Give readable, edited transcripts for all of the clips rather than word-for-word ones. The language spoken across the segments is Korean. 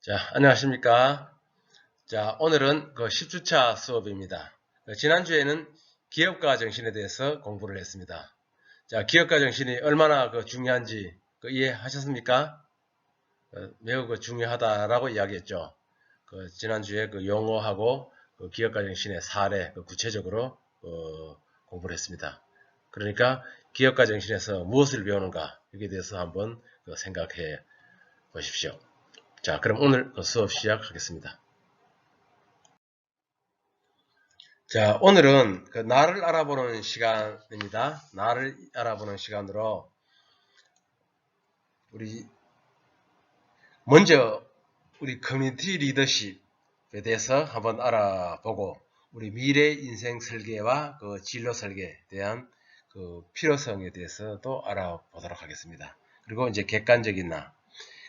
자, 안녕하십니까. 자, 오늘은 그 10주차 수업입니다. 지난주에는 기업가 정신에 대해서 공부를 했습니다. 자, 기업가 정신이 얼마나 중요한지 이해하셨습니까? 매우 중요하다라고 이야기했죠. 지난주에 용어하고 기업가 정신의 사례 구체적으로 공부를 했습니다. 그러니까 기업가 정신에서 무엇을 배우는가 여기에 대해서 한번 생각해 보십시오. 자, 그럼 오늘 수업 시작하겠습니다. 자, 오늘은 나를 알아보는 시간입니다. 나를 알아보는 시간으로 먼저 우리 커뮤니티 리더십에 대해서 한번 알아보고 우리 미래 인생 설계와 진로 설계에 대한 필요성에 대해서도 알아보도록 하겠습니다. 그리고 이제 객관적인 나.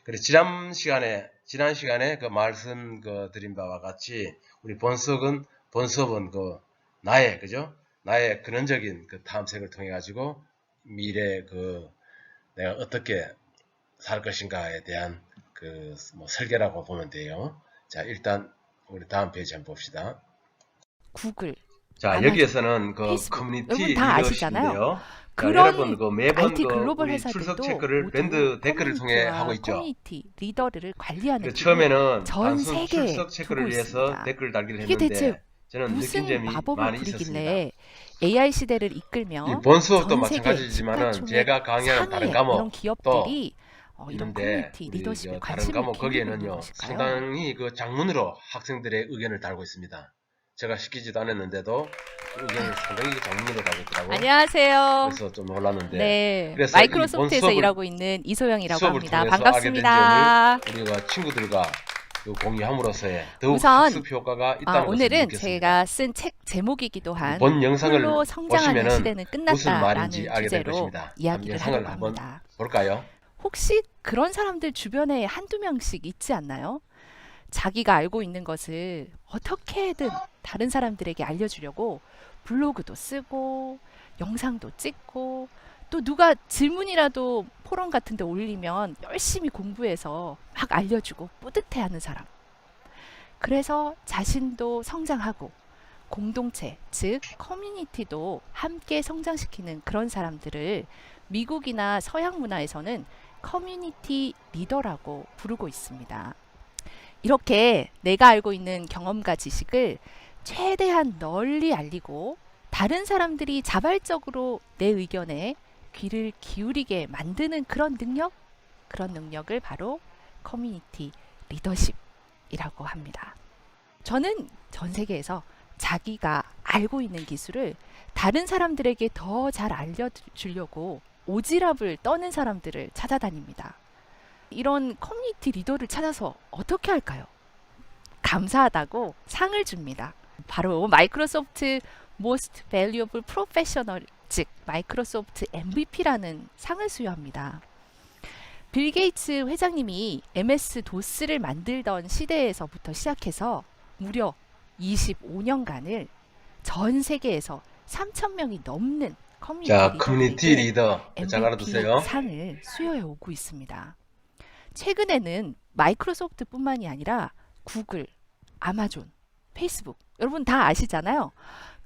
그리고 지난 시간에 말씀드린 바와 같이 우리 본 수업은 나의 근원적인 탐색을 통해 가지고 미래 내가 어떻게 살 것인가에 대한 설계라고 보면 돼요. 자, 일단 우리 다음 페이지 한번 봅시다. 구글, 자, 아마존, 여기에서는 페이스북, 커뮤니티 여러분 다 아시잖아요. 리더십인데요. 그런 여러분 매번 IT 글로벌 우리 출석 회사들도 체크를 모두 랜드 댓글을 통해 하고 커뮤니티와 있죠. 커뮤니티 리더를 관리하는 팀을 처음에는 전 단순 세계에 출석 체크를 두고 위해서 있습니다. 댓글 달기를 이게 대체 했는데 저는 느낀 무슨 점이 마법을 많이 있었습니다. 부리길래 AI 시대를 이끌며 본 수업도 전 세계 마찬가지지만은 시가총액 제가 강의하는 다른 상위의 과목 이런 기업들이 이런 있는데 커뮤니티 우리 리더십에 다른 관심을 과목 기울이고 있는 거기에는요 것일까요? 상당히 장문으로 학생들의 의견을 달고 있습니다. 제가 시키지도 않았는데도 의견을 상당히 장문으로 달고 있더라고요. 안녕하세요. 그래서 좀 놀랐는데 네, 그래서 마이크로소프트에서 수업을 일하고 있는 이소영이라고 수업을 합니다. 통해서 알게 반갑습니다. 된 점을 우리가 친구들과 공유함으로써의 더욱 우선 학습 효과가 있다는 것을 오늘은 느꼈습니다. 제가 쓴 책 제목이기도 한 본 영상을 홀로 성장하는 보시면은 시대는 무슨 말인지 끝났다라는 알게 될 주제로 것입니다. 이야기를 영상을 하려고 한번 합니다. 볼까요? 혹시 그런 사람들 주변에 한두 명씩 있지 않나요? 자기가 알고 있는 것을 어떻게든 다른 사람들에게 알려주려고 블로그도 쓰고 영상도 찍고 또 누가 질문이라도 포럼 같은 데 올리면 열심히 공부해서 막 알려주고 뿌듯해하는 사람. 그래서 자신도 성장하고 공동체, 즉 커뮤니티도 함께 성장시키는 그런 사람들을 미국이나 서양 문화에서는 커뮤니티 리더라고 부르고 있습니다. 이렇게 내가 알고 있는 경험과 지식을 최대한 널리 알리고 다른 사람들이 자발적으로 내 의견에 귀를 기울이게 만드는 그런 능력을 바로 커뮤니티 리더십이라고 합니다. 저는 전 세계에서 자기가 알고 있는 기술을 다른 사람들에게 더 잘 알려주려고 오지랖을 떠는 사람들을 찾아다닙니다. 이런 커뮤니티 리더를 찾아서 어떻게 할까요? 감사하다고 상을 줍니다. 바로 마이크로소프트 Most Valuable Professional, 즉 마이크로소프트 MVP라는 상을 수여합니다. 빌 게이츠 회장님이 MS-DOS를 만들던 시대에서부터 시작해서 무려 25년간을 전 세계에서 3,000명이 넘는 커뮤니티 리더 잘 MVP 알아두세요. 상을 수여해 오고 있습니다. 최근에는 마이크로소프트뿐만이 아니라 구글, 아마존, 페이스북, 여러분 다 아시잖아요.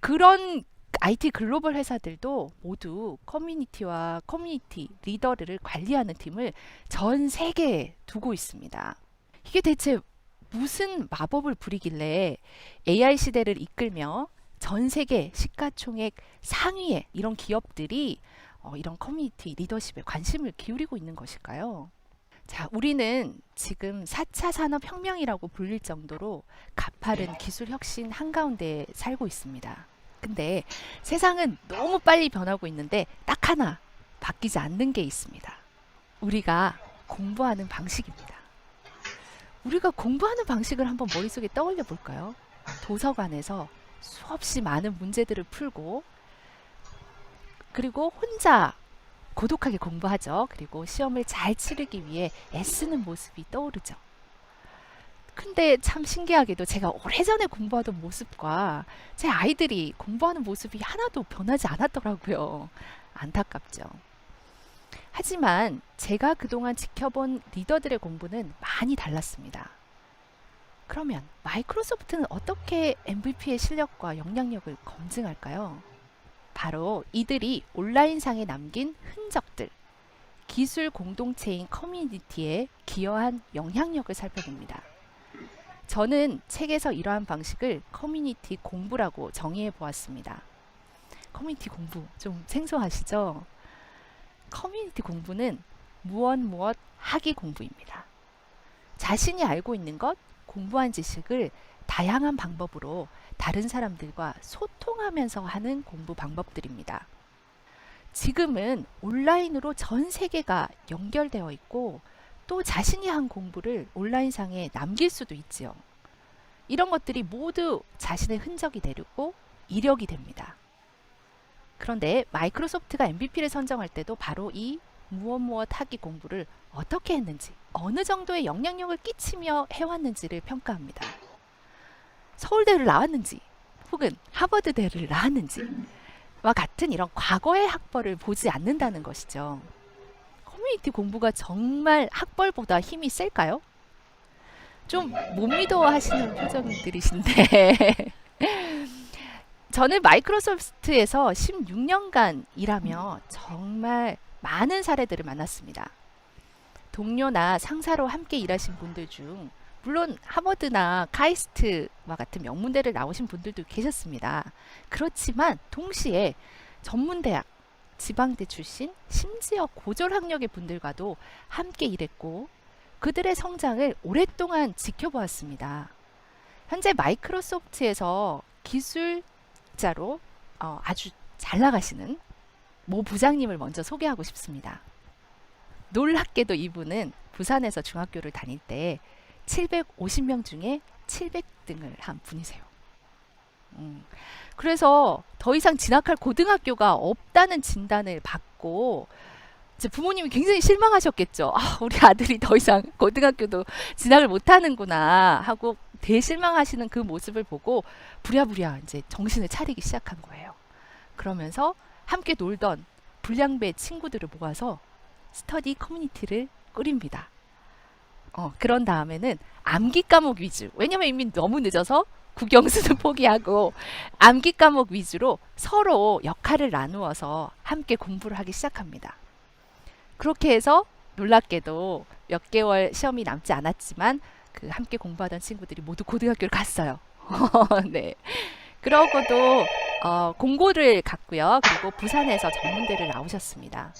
그런 IT 글로벌 회사들도 모두 커뮤니티와 커뮤니티 리더를 관리하는 팀을 전 세계에 두고 있습니다. 이게 대체 무슨 마법을 부리길래 AI 시대를 이끌며 전 세계 시가총액 상위의 이런 기업들이 이런 커뮤니티 리더십에 관심을 기울이고 있는 것일까요? 자, 우리는 지금 4차 산업혁명이라고 불릴 정도로 가파른 기술 혁신 한가운데 살고 있습니다. 근데 세상은 너무 빨리 변하고 있는데 딱 하나 바뀌지 않는 게 있습니다. 우리가 공부하는 방식입니다. 우리가 공부하는 방식을 한번 머릿속에 떠올려 볼까요? 도서관에서 수없이 많은 문제들을 풀고 그리고 혼자 고독하게 공부하죠. 그리고 시험을 잘 치르기 위해 애쓰는 모습이 떠오르죠. 근데 참 신기하게도 제가 오래전에 공부하던 모습과 제 아이들이 공부하는 모습이 하나도 변하지 않았더라고요. 안타깝죠. 하지만 제가 그동안 지켜본 리더들의 공부는 많이 달랐습니다. 그러면 마이크로소프트는 어떻게 MVP의 실력과 영향력을 검증할까요? 바로 이들이 온라인상에 남긴 흔적들, 기술 공동체인 커뮤니티에 기여한 영향력을 살펴봅니다. 저는 책에서 이러한 방식을 커뮤니티 공부라고 정의해 보았습니다. 커뮤니티 공부 좀 생소하시죠? 커뮤니티 공부는 무엇 하기 공부입니다. 자신이 알고 있는 것, 공부한 지식을 다양한 방법으로 다른 사람들과 소통하면서 하는 공부 방법들입니다. 지금은 온라인으로 전 세계가 연결되어 있고 또 자신이 한 공부를 온라인상에 남길 수도 있지요. 이런 것들이 모두 자신의 흔적이 되고 이력이 됩니다. 그런데 마이크로소프트가 MVP를 선정할 때도 바로 이 무엇 하기 공부를 어떻게 했는지, 어느 정도의 영향력을 끼치며 해왔는지를 평가합니다. 서울대를 나왔는지 혹은 하버드대를 나왔는지와 같은 이런 과거의 학벌을 보지 않는다는 것이죠. 커뮤니티 공부가 정말 학벌보다 힘이 셀까요? 좀 못 믿어 하시는 표정들이신데 저는 마이크로소프트에서 16년간 일하며 정말 많은 사례들을 만났습니다. 동료나 상사로 함께 일하신 분들 중 물론 하버드나 카이스트와 같은 명문대를 나오신 분들도 계셨습니다. 그렇지만 동시에 전문대학, 지방대 출신, 심지어 고졸학력의 분들과도 함께 일했고 그들의 성장을 오랫동안 지켜보았습니다. 현재 마이크로소프트에서 기술자로 아주 잘 나가시는 모 부장님을 먼저 소개하고 싶습니다. 놀랍게도 이분은 부산에서 중학교를 다닐 때 750명 중에 700등을 한 분이세요. 그래서 더 이상 진학할 고등학교가 없다는 진단을 받고 이제 부모님이 굉장히 실망하셨겠죠. 아, 우리 아들이 더 이상 고등학교도 진학을 못하는구나 하고 대실망하시는 그 모습을 보고 부랴부랴 이제 정신을 차리기 시작한 거예요. 그러면서 함께 놀던 불량배 친구들을 모아서 스터디 커뮤니티를 꾸립니다. 그런 다음에는 암기 과목 위주, 왜냐면 이미 너무 늦어서 국영수는 포기하고 암기 과목 위주로 서로 역할을 나누어서 함께 공부를 하기 시작합니다. 그렇게 해서 놀랍게도 몇 개월 시험이 남지 않았지만 그 함께 공부하던 친구들이 모두 고등학교를 갔어요. 네. 그러고도 공고를 갔고요. 그리고 부산에서 전문대를 나오셨습니다.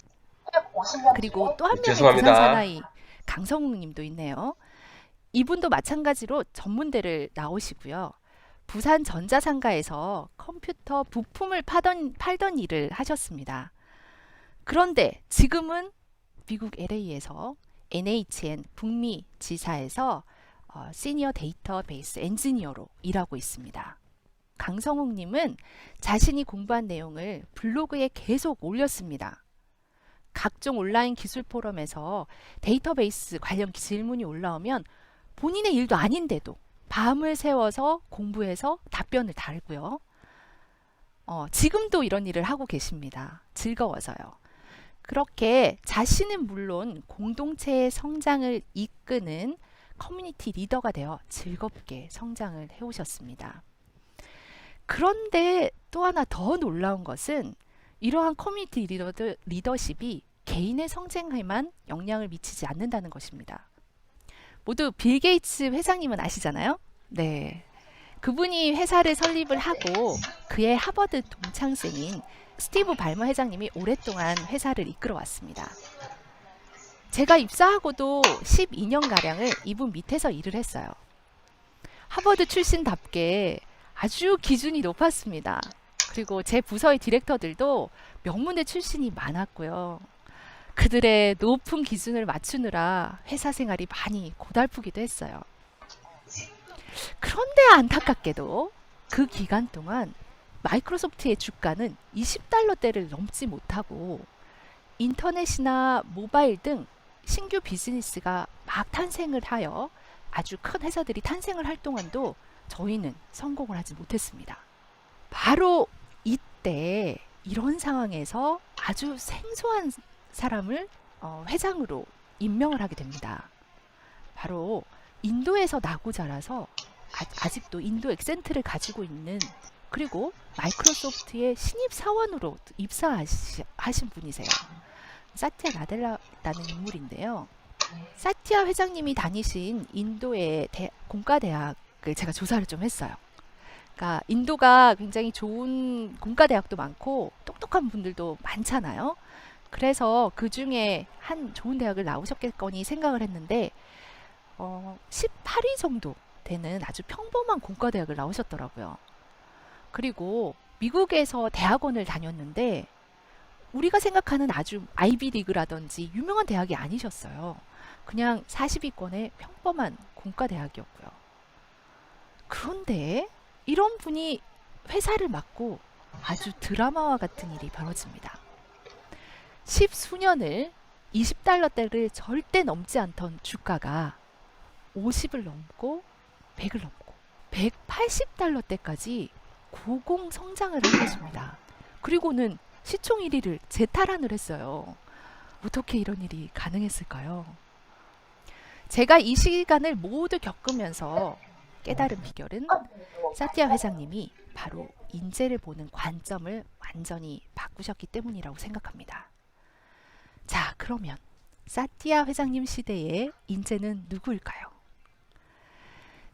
그리고 또 한 명의 죄송합니다. 부산 사나이 강성욱 님도 있네요. 이분도 마찬가지로 전문대를 나오시고요. 부산 전자상가에서 컴퓨터 부품을 팔던 일을 하셨습니다. 그런데 지금은 미국 LA에서 NHN 북미 지사에서 시니어 데이터베이스 엔지니어로 일하고 있습니다. 강성욱 님은 자신이 공부한 내용을 블로그에 계속 올렸습니다. 각종 온라인 기술 포럼에서 데이터베이스 관련 질문이 올라오면 본인의 일도 아닌데도 밤을 새워서 공부해서 답변을 달고요. 지금도 이런 일을 하고 계십니다. 즐거워서요. 그렇게 자신은 물론 공동체의 성장을 이끄는 커뮤니티 리더가 되어 즐겁게 성장을 해오셨습니다. 그런데 또 하나 더 놀라운 것은 이러한 커뮤니티 리더십이 개인의 성장에만 영향을 미치지 않는다는 것입니다. 모두 빌 게이츠 회장님은 아시잖아요? 네. 그분이 회사를 설립을 하고 그의 하버드 동창생인 스티브 발머 회장님이 오랫동안 회사를 이끌어 왔습니다. 제가 입사하고도 12년가량을 이분 밑에서 일을 했어요. 하버드 출신답게 아주 기준이 높았습니다. 그리고 제 부서의 디렉터들도 명문대 출신이 많았고요. 그들의 높은 기준을 맞추느라 회사 생활이 많이 고달프기도 했어요. 그런데 안타깝게도 그 기간 동안 마이크로소프트의 주가는 $20대를 넘지 못하고 인터넷이나 모바일 등 신규 비즈니스가 막 탄생을 하여 아주 큰 회사들이 탄생을 할 동안도 저희는 성공을 하지 못했습니다. 바로 이때 이런 상황에서 아주 생소한 사람을 회장으로 임명을 하게 됩니다. 바로 인도에서 나고 자라서 아직도 인도 액센트를 가지고 있는, 그리고 마이크로소프트의 신입 사원으로 입사하신 분이세요. 사티아 나델라라는 인물인데요. 사티아 회장님이 다니신 인도의 공과대학을 제가 조사를 좀 했어요. 그러니까 인도가 굉장히 좋은 공과대학도 많고 똑똑한 분들도 많잖아요. 그래서 그 중에 한 좋은 대학을 나오셨겠거니 생각을 했는데 18위 정도 되는 아주 평범한 공과대학을 나오셨더라고요. 그리고 미국에서 대학원을 다녔는데 우리가 생각하는 아주 아이비리그라든지 유명한 대학이 아니셨어요. 그냥 40위권의 평범한 공과대학이었고요. 그런데 이런 분이 회사를 맡고 아주 드라마와 같은 일이 벌어집니다. 10수년을 20달러대를 절대 넘지 않던 주가가 50을 넘고 100을 넘고 180달러대까지 고공 성장을 한 것입니다. 그리고는 시총 1위를 재탈환을 했어요. 어떻게 이런 일이 가능했을까요? 제가 이 시간을 모두 겪으면서 깨달은 비결은 사티아 회장님이 바로 인재를 보는 관점을 완전히 바꾸셨기 때문이라고 생각합니다. 자, 그러면 사티아 회장님 시대의 인재는 누구일까요?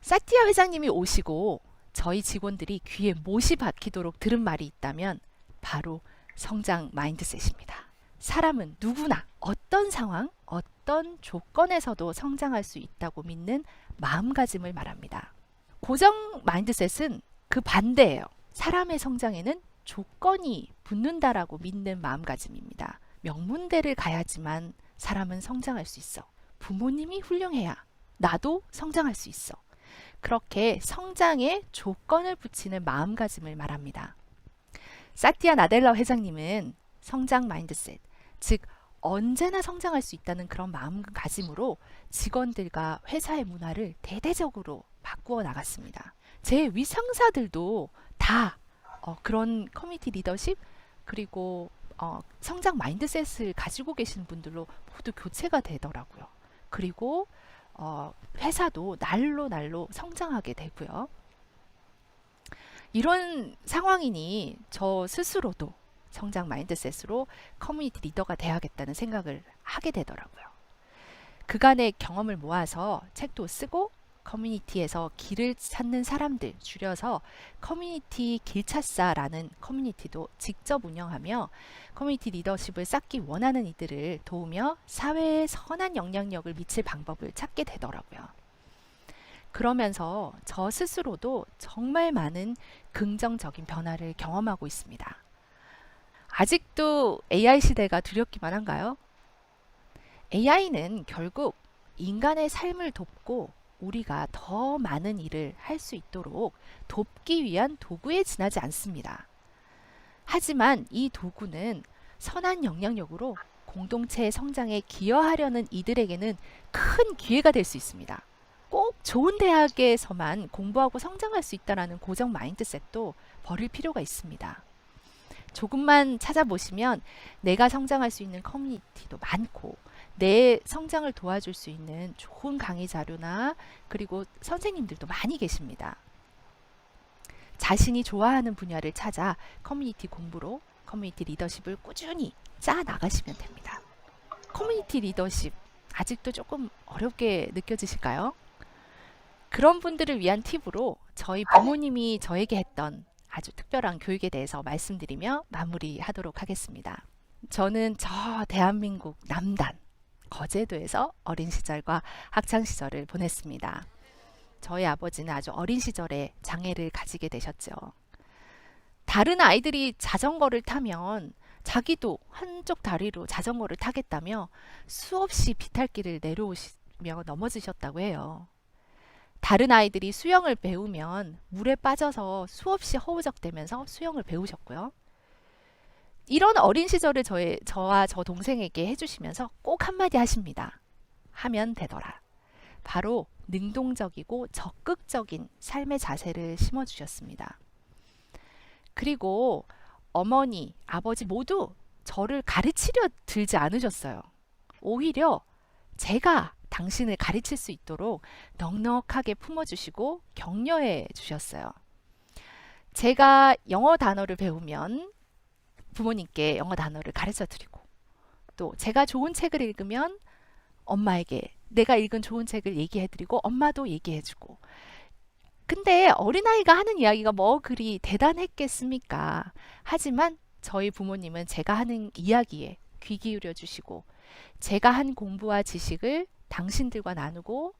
사티아 회장님이 오시고 저희 직원들이 귀에 못이 박히도록 들은 말이 있다면 바로 성장 마인드셋입니다. 사람은 누구나 어떤 상황, 어떤 조건에서도 성장할 수 있다고 믿는 마음가짐을 말합니다. 고정 마인드셋은 그 반대예요. 사람의 성장에는 조건이 붙는다라고 믿는 마음가짐입니다. 명문대를 가야지만 사람은 성장할 수 있어. 부모님이 훌륭해야 나도 성장할 수 있어. 그렇게 성장에 조건을 붙이는 마음가짐을 말합니다. 사티아 나델라 회장님은 성장 마인드셋, 즉 언제나 성장할 수 있다는 그런 마음가짐으로 직원들과 회사의 문화를 대대적으로 바꾸어 나갔습니다. 제 위상사들도 다 그런 커뮤니티 리더십 그리고 성장 마인드셋을 가지고 계신 분들로 모두 교체가 되더라고요. 그리고 회사도 날로 날로 성장하게 되고요. 이런 상황이니 저 스스로도 성장 마인드셋으로 커뮤니티 리더가 돼야겠다는 생각을 하게 되더라고요. 그간의 경험을 모아서 책도 쓰고 커뮤니티에서 길을 찾는 사람들 줄여서 커뮤니티 길찾사라는 커뮤니티도 직접 운영하며 커뮤니티 리더십을 쌓기 원하는 이들을 도우며 사회에 선한 영향력을 미칠 방법을 찾게 되더라고요. 그러면서 저 스스로도 정말 많은 긍정적인 변화를 경험하고 있습니다. 아직도 AI 시대가 두렵기만 한가요? AI는 결국 인간의 삶을 돕고 우리가 더 많은 일을 할 수 있도록 돕기 위한 도구에 지나지 않습니다. 하지만 이 도구는 선한 영향력으로 공동체의 성장에 기여하려는 이들에게는 큰 기회가 될 수 있습니다. 꼭 좋은 대학에서만 공부하고 성장할 수 있다는 고정 마인드셋도 버릴 필요가 있습니다. 조금만 찾아보시면 내가 성장할 수 있는 커뮤니티도 많고 내 성장을 도와줄 수 있는 좋은 강의 자료나 그리고 선생님들도 많이 계십니다. 자신이 좋아하는 분야를 찾아 커뮤니티 공부로 커뮤니티 리더십을 꾸준히 짜 나가시면 됩니다. 커뮤니티 리더십 아직도 조금 어렵게 느껴지실까요? 그런 분들을 위한 팁으로 저희 부모님이 저에게 했던 아주 특별한 교육에 대해서 말씀드리며 마무리하도록 하겠습니다. 저는 저 대한민국 남단 거제도에서 어린 시절과 학창 시절을 보냈습니다. 저희 아버지는 아주 어린 시절에 장애를 가지게 되셨죠. 다른 아이들이 자전거를 타면 자기도 한쪽 다리로 자전거를 타겠다며 수없이 비탈길을 내려오시며 넘어지셨다고 해요. 다른 아이들이 수영을 배우면 물에 빠져서 수없이 허우적대면서 수영을 배우셨고요. 이런 어린 시절을 저와 저 동생에게 해주시면서 꼭 한마디 하십니다. 하면 되더라. 바로 능동적이고 적극적인 삶의 자세를 심어주셨습니다. 그리고 어머니, 아버지 모두 저를 가르치려 들지 않으셨어요. 오히려 제가 당신을 가르칠 수 있도록 넉넉하게 품어주시고 격려해 주셨어요. 제가 영어 단어를 배우면 부모님께 영어 단어를 가르쳐 드리고, 또 제가 좋은 책을 읽으면 엄마에게 내가 읽은 좋은 책을 얘기해 드리고 엄마도 얘기해 주고. 근데 어린아이가 하는 이야기가 뭐 그리 대단했겠습니까? 하지만 저희 부모님은 제가 하는 이야기에 귀 기울여 주시고, 제가 한 공부와 지식을 당신들과 나누고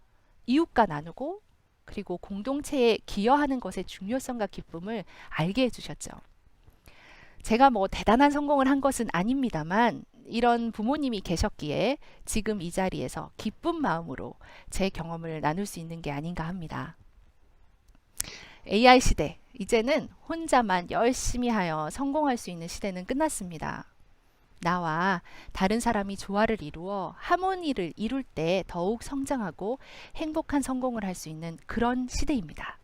이웃과 나누고, 그리고 공동체에 기여하는 것의 중요성과 기쁨을 알게 해주셨죠. 제가 뭐 대단한 성공을 한 것은 아닙니다만, 이런 부모님이 계셨기에 지금 이 자리에서 기쁜 마음으로 제 경험을 나눌 수 있는 게 아닌가 합니다. AI 시대, 이제는 혼자만 열심히 하여 성공할 수 있는 시대는 끝났습니다. 나와 다른 사람이 조화를 이루어 하모니를 이룰 때 더욱 성장하고 행복한 성공을 할 수 있는 그런 시대입니다.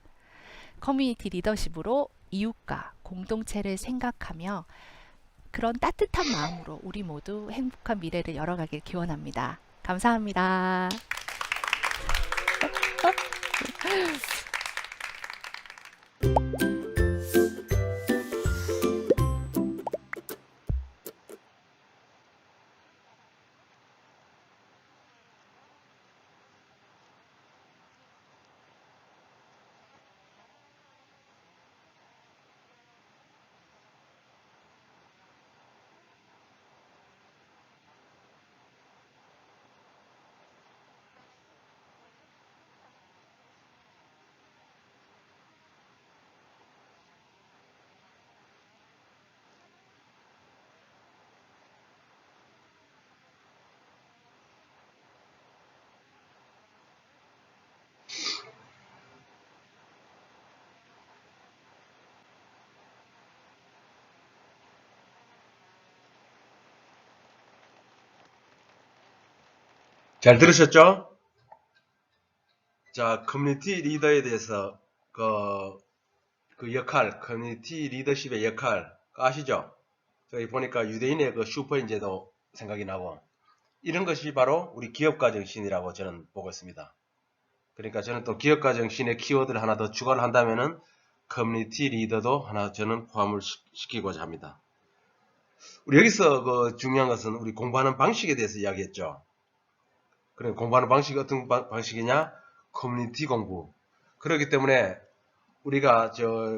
커뮤니티 리더십으로 이웃과 공동체를 생각하며 그런 따뜻한 마음으로 우리 모두 행복한 미래를 열어가길 기원합니다. 감사합니다. 잘 들으셨죠? 자, 커뮤니티 리더에 대해서 그 역할, 커뮤니티 리더십의 역할 아시죠? 저희 보니까 유대인의 그 슈퍼인재도 생각이 나고, 이런 것이 바로 우리 기업가 정신이라고 저는 보고 있습니다. 그러니까 저는 또 기업가 정신의 키워드를 하나 더 추가를 한다면은 커뮤니티 리더도 하나 저는 포함을 시키고자 합니다. 우리 여기서 그 중요한 것은 우리 공부하는 방식에 대해서 이야기했죠. 그래, 공부하는 방식이 어떤 방식이냐? 커뮤니티 공부. 그렇기 때문에 우리가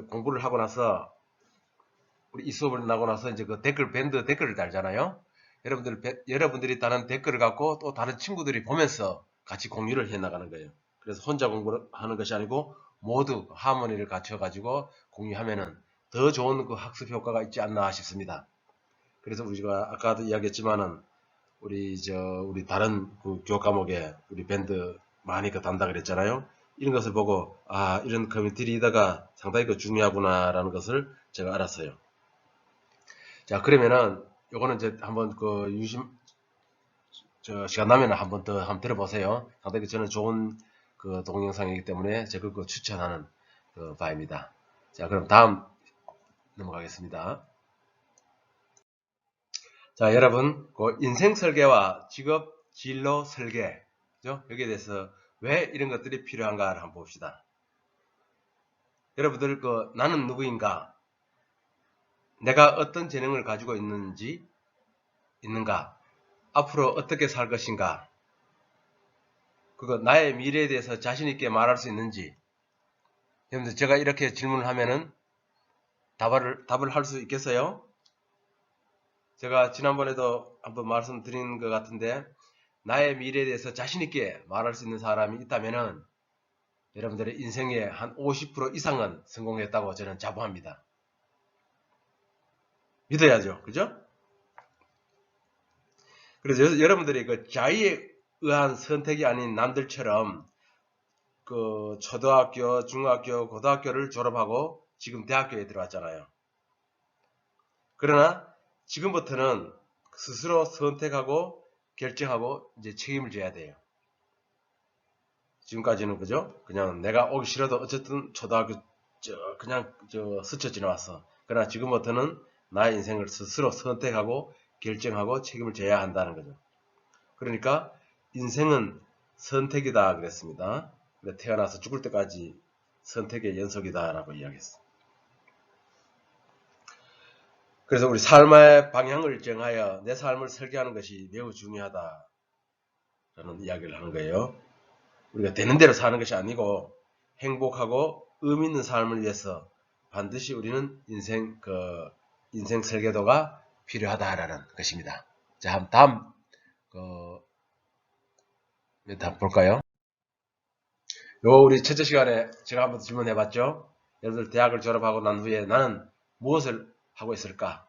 공부를 하고 나서, 우리 이 수업을 나고 나서 이제 그 밴드 댓글을 달잖아요. 여러분들이 다는 댓글을 갖고 또 다른 친구들이 보면서 같이 공유를 해 나가는 거예요. 그래서 혼자 공부를 하는 것이 아니고 모두 하모니를 갖춰가지고 공유하면은 더 좋은 그 학습 효과가 있지 않나 싶습니다. 그래서 우리가 아까도 이야기했지만은 우리 다른 그 교육 과목에 우리 밴드 많이 그 단다 그랬잖아요. 이런 것을 보고 이런 커뮤니티 리더가 상당히 그 중요하구나라는 것을 제가 알았어요. 자, 그러면은 요거는 이제 한번 시간 나면 한번 들어보세요. 상당히 저는 좋은 그 동영상이기 때문에 제가 그거 추천하는 그 바입니다. 자, 그럼 다음 넘어가겠습니다. 자, 여러분, 그 인생 설계와 직업 진로 설계, 그죠? 여기에 대해서 왜 이런 것들이 필요한가를 한번 봅시다. 여러분들, 나는 누구인가? 내가 어떤 재능을 가지고 있는가? 앞으로 어떻게 살 것인가? 나의 미래에 대해서 자신있게 말할 수 있는지. 여러분들, 제가 이렇게 질문을 하면은 답을 할 수 있겠어요? 제가 지난번에도 한번 말씀드린 것 같은데, 나의 미래에 대해서 자신있게 말할 수 있는 사람이 있다면은 여러분들의 인생의 한 50% 이상은 성공했다고 저는 자부합니다. 믿어야죠. 그죠? 그래서 여러분들이 그 자의에 의한 선택이 아닌 남들처럼 그 초등학교, 중학교, 고등학교를 졸업하고 지금 대학교에 들어왔잖아요. 그러나 지금부터는 스스로 선택하고 결정하고 이제 책임을 져야 돼요. 지금까지는 그죠? 그냥 내가 오기 싫어도 어쨌든 초등학교 그냥 스쳐 지나왔어. 그러나 지금부터는 나의 인생을 스스로 선택하고 결정하고 책임을 져야 한다는 거죠. 그러니까 인생은 선택이다 그랬습니다. 태어나서 죽을 때까지 선택의 연속이다 라고 이야기했습니다. 그래서 우리 삶의 방향을 정하여 내 삶을 설계하는 것이 매우 중요하다 라는 이야기를 하는 거예요. 우리가 되는 대로 사는 것이 아니고 행복하고 의미 있는 삶을 위해서 반드시 우리는 인생 설계도가 필요하다라는 것입니다. 자, 다음 볼까요? 우리 첫째 시간에 제가 한번 질문해 봤죠. 여러분들 대학을 졸업하고 난 후에 나는 무엇을 하고 있을까?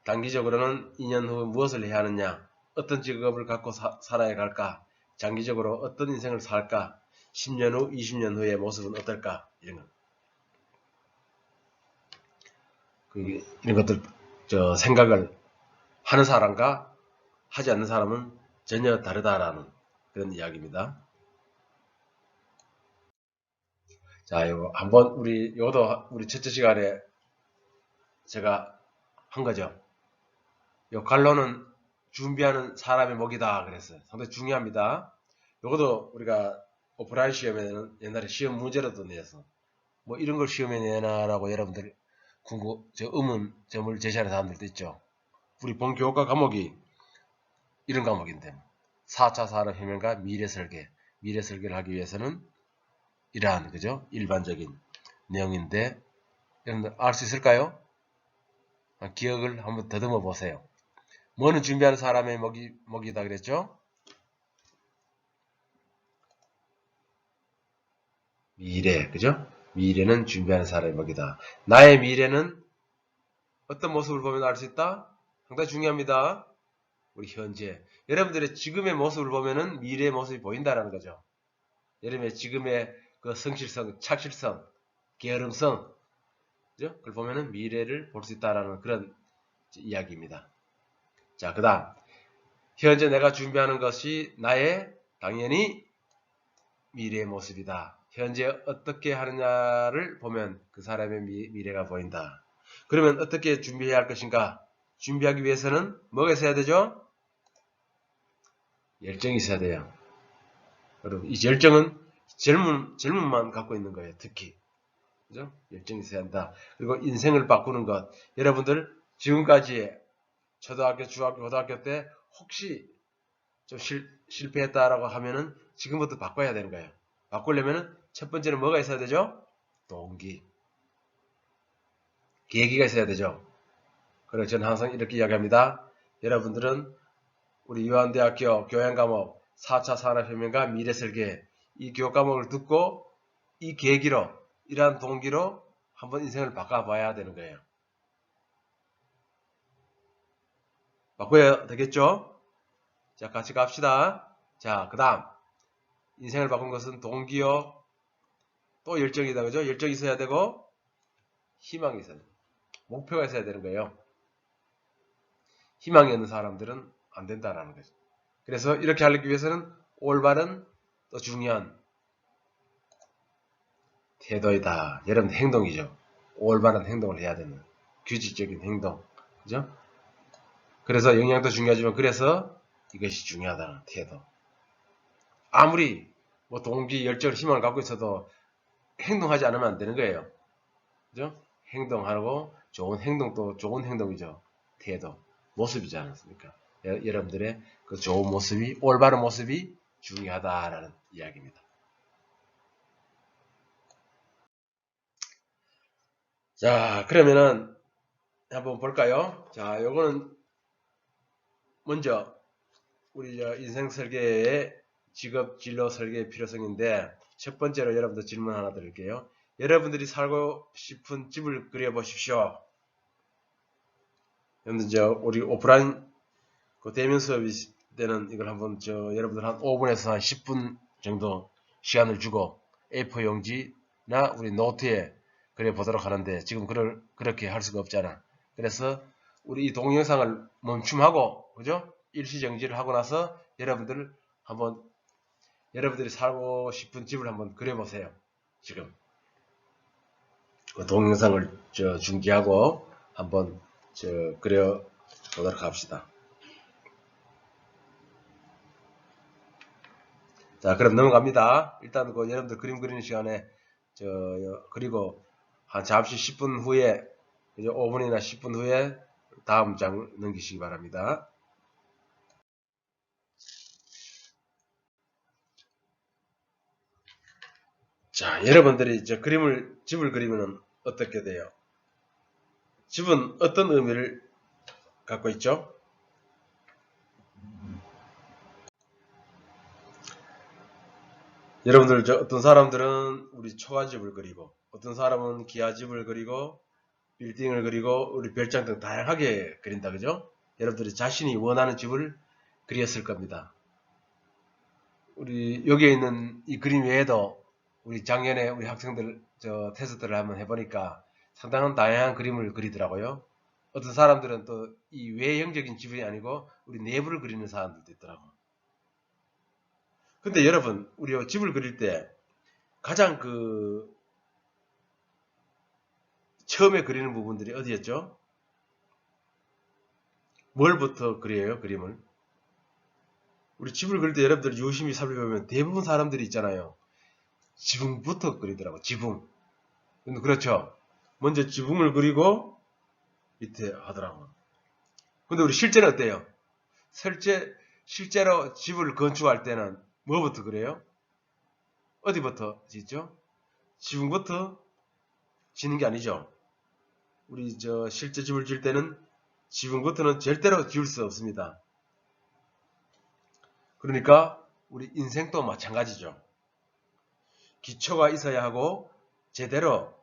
단기적으로는 2년 후 무엇을 해야 하느냐? 어떤 직업을 갖고 살아야 할까? 장기적으로 어떤 인생을 살까? 10년 후, 20년 후의 모습은 어떨까? 이런 것. 이런 것들, 생각을 하는 사람과 하지 않는 사람은 전혀 다르다라는 그런 이야기입니다. 자, 이거 한번 요것도 우리 첫째 시간에 제가 한 거죠. 요 갈로는 준비하는 사람의 목이다 그랬어요. 상당히 중요합니다. 요것도 우리가 오프라인 시험에는 옛날에 시험 문제로도 내서 뭐 이런 걸 시험에 내나라고 여러분들 의문점을 제시하는 사람들도 있죠. 우리 본 교과 과목이 이런 과목인데 4차 산업혁명과 미래 설계를 하기 위해서는 이러한 그죠? 일반적인 내용인데 여러분들 알 수 있을까요? 기억을 한번 더듬어 보세요. 뭐는 준비하는 사람의 목이다 그랬죠? 미래, 그죠? 미래는 준비하는 사람의 목이다. 나의 미래는 어떤 모습을 보면 알 수 있다? 상당히 중요합니다. 우리 현재. 여러분들의 지금의 모습을 보면은 미래의 모습이 보인다라는 거죠. 여러분의 지금의 그 성실성, 착실성, 게으름성, 그죠? 그걸 보면은 미래를 볼 수 있다라는 그런 이야기입니다. 자, 그 다음. 현재 내가 준비하는 것이 나의 당연히 미래의 모습이다. 현재 어떻게 하느냐를 보면 그 사람의 미래가 보인다. 그러면 어떻게 준비해야 할 것인가? 준비하기 위해서는 뭐가 있어야 되죠? 열정이 있어야 돼요. 여러분, 이 열정은 젊음만 갖고 있는 거예요. 특히. 그죠? 열정이 있어야 한다. 그리고 인생을 바꾸는 것. 여러분들, 지금까지 초등학교, 중학교, 고등학교 때 혹시 좀 실패했다라고 하면은 지금부터 바꿔야 되는 거예요. 바꾸려면은 첫 번째는 뭐가 있어야 되죠? 동기. 계기가 있어야 되죠. 그래서 저는 항상 이렇게 이야기합니다. 여러분들은 우리 유한대학교 교양과목 4차 산업혁명과 미래설계 이 교과목을 듣고 이 계기로 이러한 동기로 한번 인생을 바꿔봐야 되는 거예요. 바꿔야 되겠죠? 자, 같이 갑시다. 자, 그 다음 인생을 바꾼 것은 동기요 또 열정이다. 그죠? 열정이 있어야 되고 희망이 있어야 돼요. 목표가 있어야 되는 거예요. 희망이 없는 사람들은 안 된다라는 거죠. 그래서 이렇게 하기 위해서는 올바른 또 중요한 태도이다. 여러분들 행동이죠. 올바른 행동을 해야 되는 규칙적인 행동. 그죠? 그래서 영양도 중요하지만 그래서 이것이 중요하다는 태도. 아무리 뭐 동기, 열정, 희망을 갖고 있어도 행동하지 않으면 안 되는 거예요. 그죠? 행동하고 좋은 행동도 좋은 행동이죠. 태도, 모습이지 않습니까? 여러분들의 그 좋은 모습이, 올바른 모습이 중요하다라는 이야기입니다. 자, 그러면은 한번 볼까요? 자, 요거는 먼저 우리 인생 설계의 직업 진로 설계의 필요성인데 첫 번째로 여러분들 질문 하나 드릴게요. 여러분들이 살고 싶은 집을 그려보십시오. 여러분들 우리 오프라인 그 대면 수업이 때는 이걸 한번 여러분들 한 5분에서 한 10분 정도 시간을 주고 A4 용지나 우리 노트에 그려 보도록 하는데 지금 그렇게 할 수가 없잖아. 그래서 우리 이 동영상을 멈춤하고 그죠? 일시정지를 하고 나서 여러분들이 살고 싶은 집을 한번 그려보세요. 지금 그 동영상을 중지하고 한번 그려 보도록 합시다. 자, 그럼 넘어갑니다. 일단 그 여러분들 그림 그리는 시간에 그리고 한 잠시 10분 후에, 이제 5분이나 10분 후에 다음 장 넘기시기 바랍니다. 자, 여러분들이 집을 그리면 어떻게 돼요? 집은 어떤 의미를 갖고 있죠? 여러분들, 어떤 사람들은 우리 초가집을 그리고, 어떤 사람은 기와집을 그리고, 빌딩을 그리고, 우리 별장 등 다양하게 그린다, 그죠? 여러분들이 자신이 원하는 집을 그렸을 겁니다. 우리 여기에 있는 이 그림 외에도 우리 작년에 우리 학생들 테스트를 한번 해보니까 상당한 다양한 그림을 그리더라고요. 어떤 사람들은 또 이 외형적인 집이 아니고 우리 내부를 그리는 사람들도 있더라고. 근데 여러분, 우리 집을 그릴 때 가장 처음에 그리는 부분들이 어디였죠? 뭘부터 그려요, 그림을? 우리 집을 그릴 때 여러분들 유심히 살펴보면 대부분 사람들이 있잖아요. 지붕부터 그리더라고, 지붕. 그렇죠? 먼저 지붕을 그리고 밑에 하더라고. 근데 우리 실제는 어때요? 실제로 집을 건축할 때는 뭐부터 그래요? 어디부터 짓죠? 지붕부터 짓는 게 아니죠. 우리 실제 집을 지을 때는 지붕부터는 절대로 지을 수 없습니다. 그러니까 우리 인생도 마찬가지죠. 기초가 있어야 하고 제대로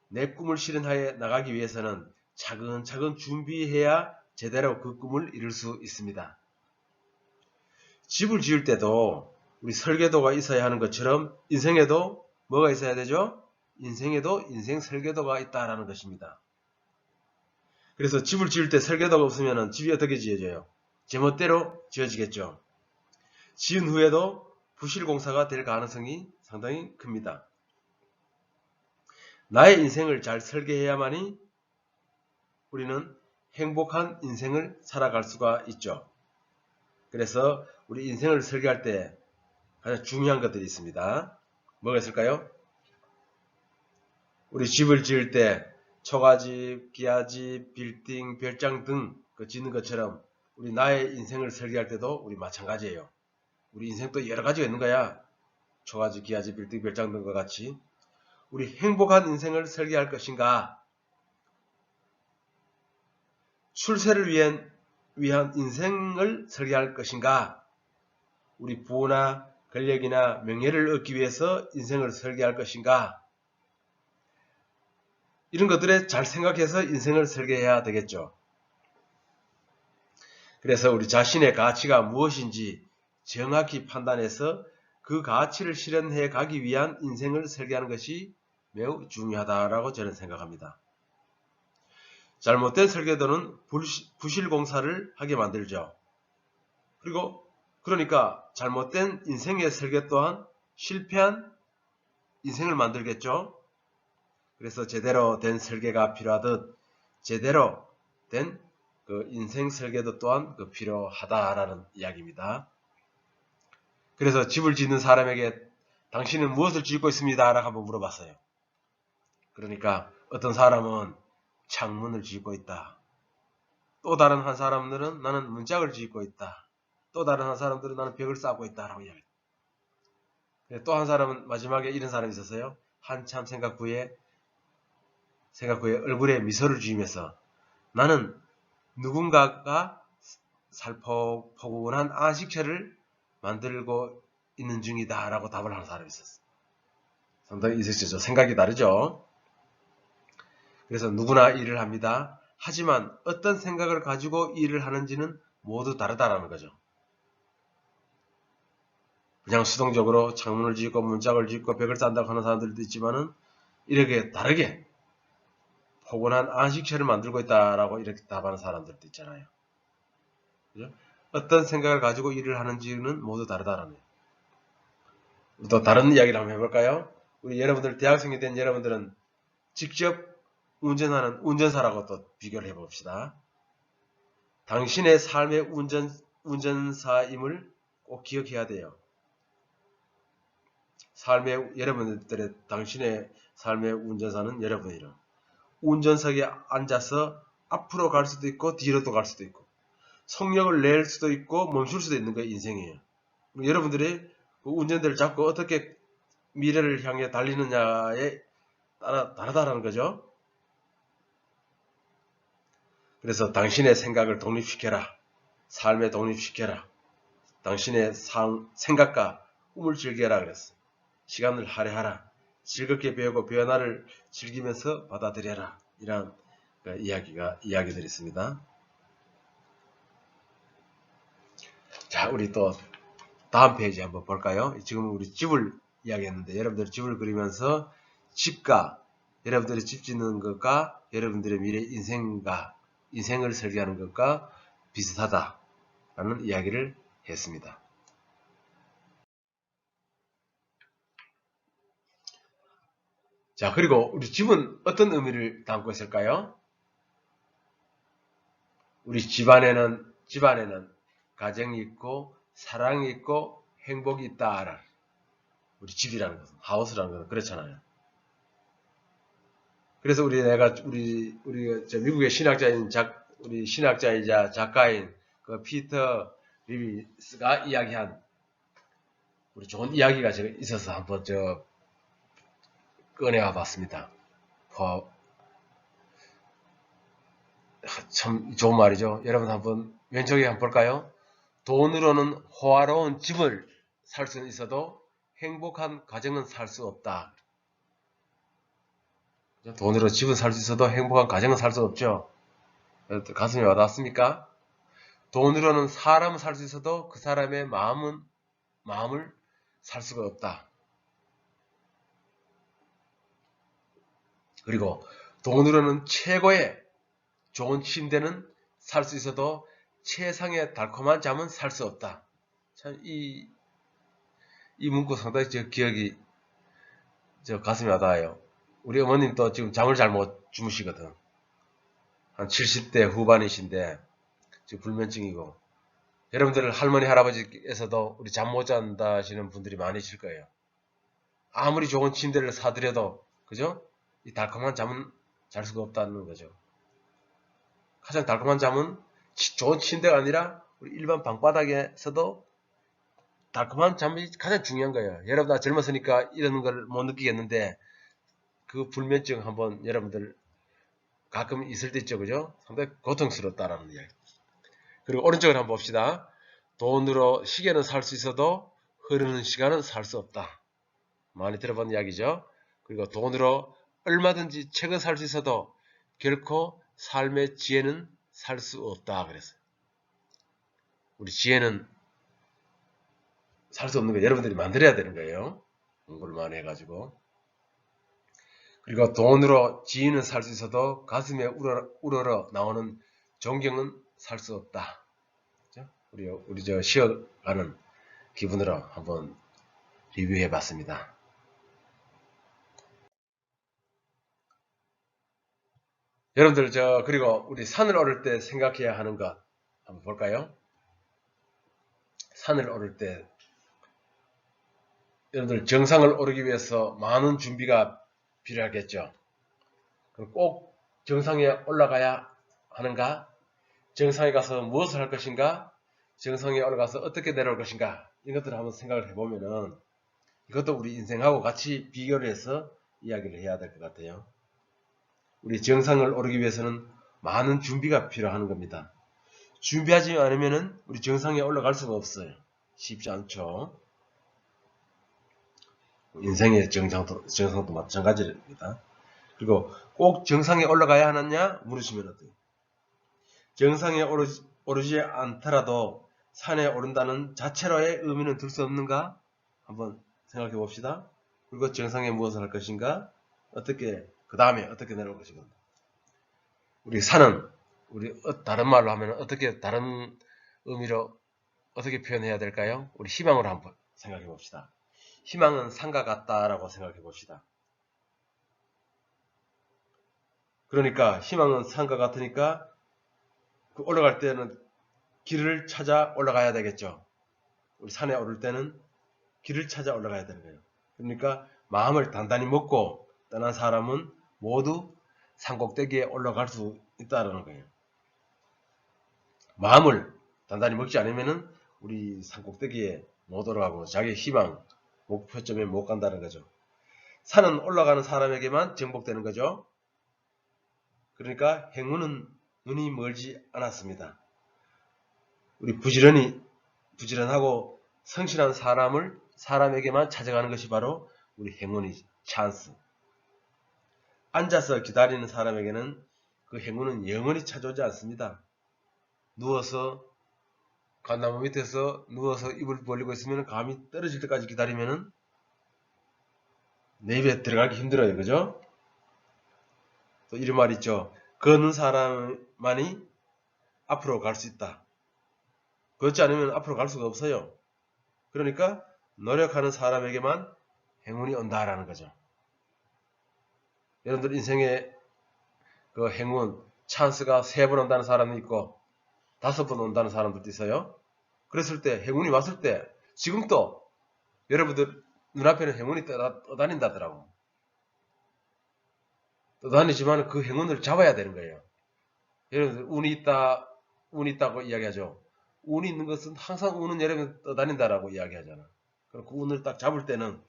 내 꿈을 실현하여 나가기 위해서는 차근차근 준비해야 제대로 그 꿈을 이룰 수 있습니다. 집을 지을 때도 우리 설계도가 있어야 하는 것처럼 인생에도 뭐가 있어야 되죠? 인생에도 인생 설계도가 있다라는 것입니다. 그래서 집을 지을 때 설계도가 없으면 집이 어떻게 지어져요? 제멋대로 지어지겠죠. 지은 후에도 부실공사가 될 가능성이 상당히 큽니다. 나의 인생을 잘 설계해야만이 우리는 행복한 인생을 살아갈 수가 있죠. 그래서 우리 인생을 설계할 때 가장 중요한 것들이 있습니다. 뭐가 있을까요? 우리 집을 지을 때 초가집, 기와집, 빌딩, 별장 등 짓는 것처럼 우리 나의 인생을 설계할 때도 우리 마찬가지예요. 우리 인생도 여러 가지가 있는 거야. 초가집, 기와집, 빌딩, 별장 등과 같이 우리 행복한 인생을 설계할 것인가? 출세를 위한 인생을 설계할 것인가? 우리 부나 권력이나 명예를 얻기 위해서 인생을 설계할 것인가? 이런 것들에 잘 생각해서 인생을 설계해야 되겠죠. 그래서 우리 자신의 가치가 무엇인지 정확히 판단해서 그 가치를 실현해 가기 위한 인생을 설계하는 것이 매우 중요하다고 저는 생각합니다. 잘못된 설계도는 부실공사를 하게 만들죠. 그러니까 잘못된 인생의 설계 또한 실패한 인생을 만들겠죠. 그래서 제대로 된 설계가 필요하듯 제대로 된 그 인생 설계도 또한 필요하다라는 이야기입니다. 그래서 집을 짓는 사람에게 당신은 무엇을 짓고 있습니다? 라고 한번 물어봤어요. 그러니까 어떤 사람은 창문을 짓고 있다. 또 다른 한 사람들은 나는 문짝을 짓고 있다. 또 다른 한 사람들은 나는 벽을 쌓고 있다라고 이야기합니다. 또 한 사람은 마지막에 이런 사람이 있었어요. 한참 생각 후에 얼굴에 미소를 지으면서 나는 누군가가 살포근한 안식처를 만들고 있는 중이다 라고 답을 하는 사람이 있었어요. 상당히 있으시죠? 생각이 다르죠? 그래서 누구나 일을 합니다. 하지만 어떤 생각을 가지고 일을 하는지는 모두 다르다라는 거죠. 그냥 수동적으로 창문을 짓고 문짝을 짓고 벽을 싼다고 하는 사람들도 있지만은 이렇게 다르게 포근한 안식처를 만들고 있다라고 이렇게 답하는 사람들도 있잖아요. 그죠? 어떤 생각을 가지고 일을 하는지는 모두 다르다라는 거예요. 또 다른 이야기를 한번 해볼까요? 우리 여러분들 대학생이 된 여러분들은 직접 운전하는 운전사라고 또 비교를 해봅시다. 당신의 삶의 운전사임을 꼭 기억해야 돼요. 삶의 여러분들의 당신의 삶의 운전사는 여러분이라. 운전석에 앉아서 앞으로 갈 수도 있고 뒤로도 갈 수도 있고 속력을 낼 수도 있고 멈출 수도 있는 게 인생이에요. 여러분들이 그 운전대를 잡고 어떻게 미래를 향해 달리느냐에 따라 다르다는 거죠. 그래서 당신의 생각을 독립시켜라. 삶에 독립시켜라. 당신의 생각과 꿈을 즐겨라 그랬어. 시간을 할애하라. 즐겁게 배우고 변화를 즐기면서 받아들여라. 이런 이야기들이 있습니다. 자, 우리 또 다음 페이지 한번 볼까요? 지금 우리 집을 이야기했는데 여러분들 집을 그리면서 집과 여러분들이 집 짓는 것과 여러분들의 미래 인생을 설계하는 것과 비슷하다라는 이야기를 했습니다. 자, 그리고 우리 집은 어떤 의미를 담고 있을까요? 우리 집안에는 가정이 있고 사랑이 있고 행복이 있다. 우리 집이라는 것은 하우스라는 것은 그렇잖아요. 그래서 우리 미국의 우리 신학자이자 작가인 그 피터 리비스가 이야기한 우리 좋은 이야기가 제가 있어서 한번 꺼내와 봤습니다. 참 좋은 말이죠. 여러분 한번 왼쪽에 한번 볼까요? 돈으로는 호화로운 집을 살 수는 있어도 행복한 가정은 살 수 없다. 돈으로 집은 살 수 있어도 행복한 가정은 살 수 없죠. 가슴에 와닿습니까? 돈으로는 사람은 살 수 있어도 그 사람의 마음을 살 수가 없다. 그리고 돈으로는 최고의 좋은 침대는 살 수 있어도 최상의 달콤한 잠은 살 수 없다. 참 이 문구 상당히 기억이 가슴에 와닿아요. 우리 어머님도 지금 잠을 잘 못 주무시거든. 한 70대 후반이신데 지금 불면증이고 여러분들 할머니 할아버지에서도 우리 잠 못 잔다 하시는 분들이 많으실 거예요. 아무리 좋은 침대를 사드려도 그죠? 이 달콤한 잠은 잘 수가 없다는 거죠. 가장 달콤한 잠은 좋은 침대가 아니라 우리 일반 방바닥에서도 달콤한 잠이 가장 중요한 거예요. 여러분 다 젊었으니까 이런 걸 못 느끼겠는데 그 불면증 한번 여러분들 가끔 있을 때 있죠. 그죠? 상당히 고통스럽다라는 이야기. 그리고 오른쪽을 한번 봅시다. 돈으로 시계는 살 수 있어도 흐르는 시간은 살 수 없다. 많이 들어본 이야기죠. 그리고 돈으로 얼마든지 책을 살 수 있어도 결코 삶의 지혜는 살 수 없다 그랬어요. 우리 지혜는 살 수 없는 거 여러분들이 만들어야 되는 거예요. 공부를 많이 해가지고. 그리고 돈으로 지혜는 살 수 있어도 가슴에 우러러 나오는 존경은 살 수 없다. 우리 쉬어가는 기분으로 한번 리뷰해 봤습니다. 여러분들 그리고 우리 산을 오를 때 생각해야 하는 것 한번 볼까요? 산을 오를 때 여러분들 정상을 오르기 위해서 많은 준비가 필요하겠죠. 꼭 정상에 올라가야 하는가? 정상에 가서 무엇을 할 것인가? 정상에 올라가서 어떻게 내려올 것인가? 이것들을 한번 생각을 해보면은 이것도 우리 인생하고 같이 비교를 해서 이야기를 해야 될 것 같아요. 우리 정상을 오르기 위해서는 많은 준비가 필요한 겁니다. 준비하지 않으면은 우리 정상에 올라갈 수가 없어요. 쉽지 않죠. 인생의 정상도 마찬가지입니다. 그리고 꼭 정상에 올라가야 하느냐 물으시면 어때요? 정상에 오르지 않더라도 산에 오른다는 자체로의 의미는 둘 수 없는가? 한번 생각해 봅시다. 그리고 정상에 무엇을 할 것인가? 그 다음에 어떻게 내려올 것인가? 우리 산은, 다른 말로 하면 다른 의미로 어떻게 표현해야 될까요? 우리 희망으로 한번 생각해 봅시다. 희망은 산과 같다라고 생각해 봅시다. 그러니까 희망은 산과 같으니까 올라갈 때는 길을 찾아 올라가야 되겠죠. 우리 산에 오를 때는 길을 찾아 올라가야 되는 거예요. 그러니까 마음을 단단히 먹고 떠난 사람은 모두 산꼭대기에 올라갈 수 있다는 거예요. 마음을 단단히 먹지 않으면은 우리 산꼭대기에 못 올라가고 자기의 희망, 목표점에 못 간다는 거죠. 산은 올라가는 사람에게만 정복되는 거죠. 그러니까 행운은 눈이 멀지 않았습니다. 우리 부지런하고 성실한 사람에게만 찾아가는 것이 바로 우리 행운이 찬스. 앉아서 기다리는 사람에게는 그 행운은 영원히 찾아오지 않습니다. 누워서 감나무 밑에서 누워서 입을 벌리고 있으면 감이 떨어질 때까지 기다리면은 내 입에 들어가기 힘들어요. 그죠? 또 이런 말 있죠. 걷는 사람만이 앞으로 갈 수 있다. 걷지 않으면 앞으로 갈 수가 없어요. 그러니까 노력하는 사람에게만 행운이 온다라는 거죠. 여러분들 인생에 그 행운, 찬스가 3번 온다는 사람도 있고 5번 온다는 사람들도 있어요. 그랬을 때 행운이 왔을 때 지금도 여러분들 눈앞에는 행운이 떠다닌다더라고. 떠다니지만 그 행운을 잡아야 되는 거예요. 여러분들 운이 있다고 이야기하죠. 운이 있는 것은 항상 운은 여러분 떠다닌다라고 이야기하잖아. 그럼 그 운을 딱 잡을 때는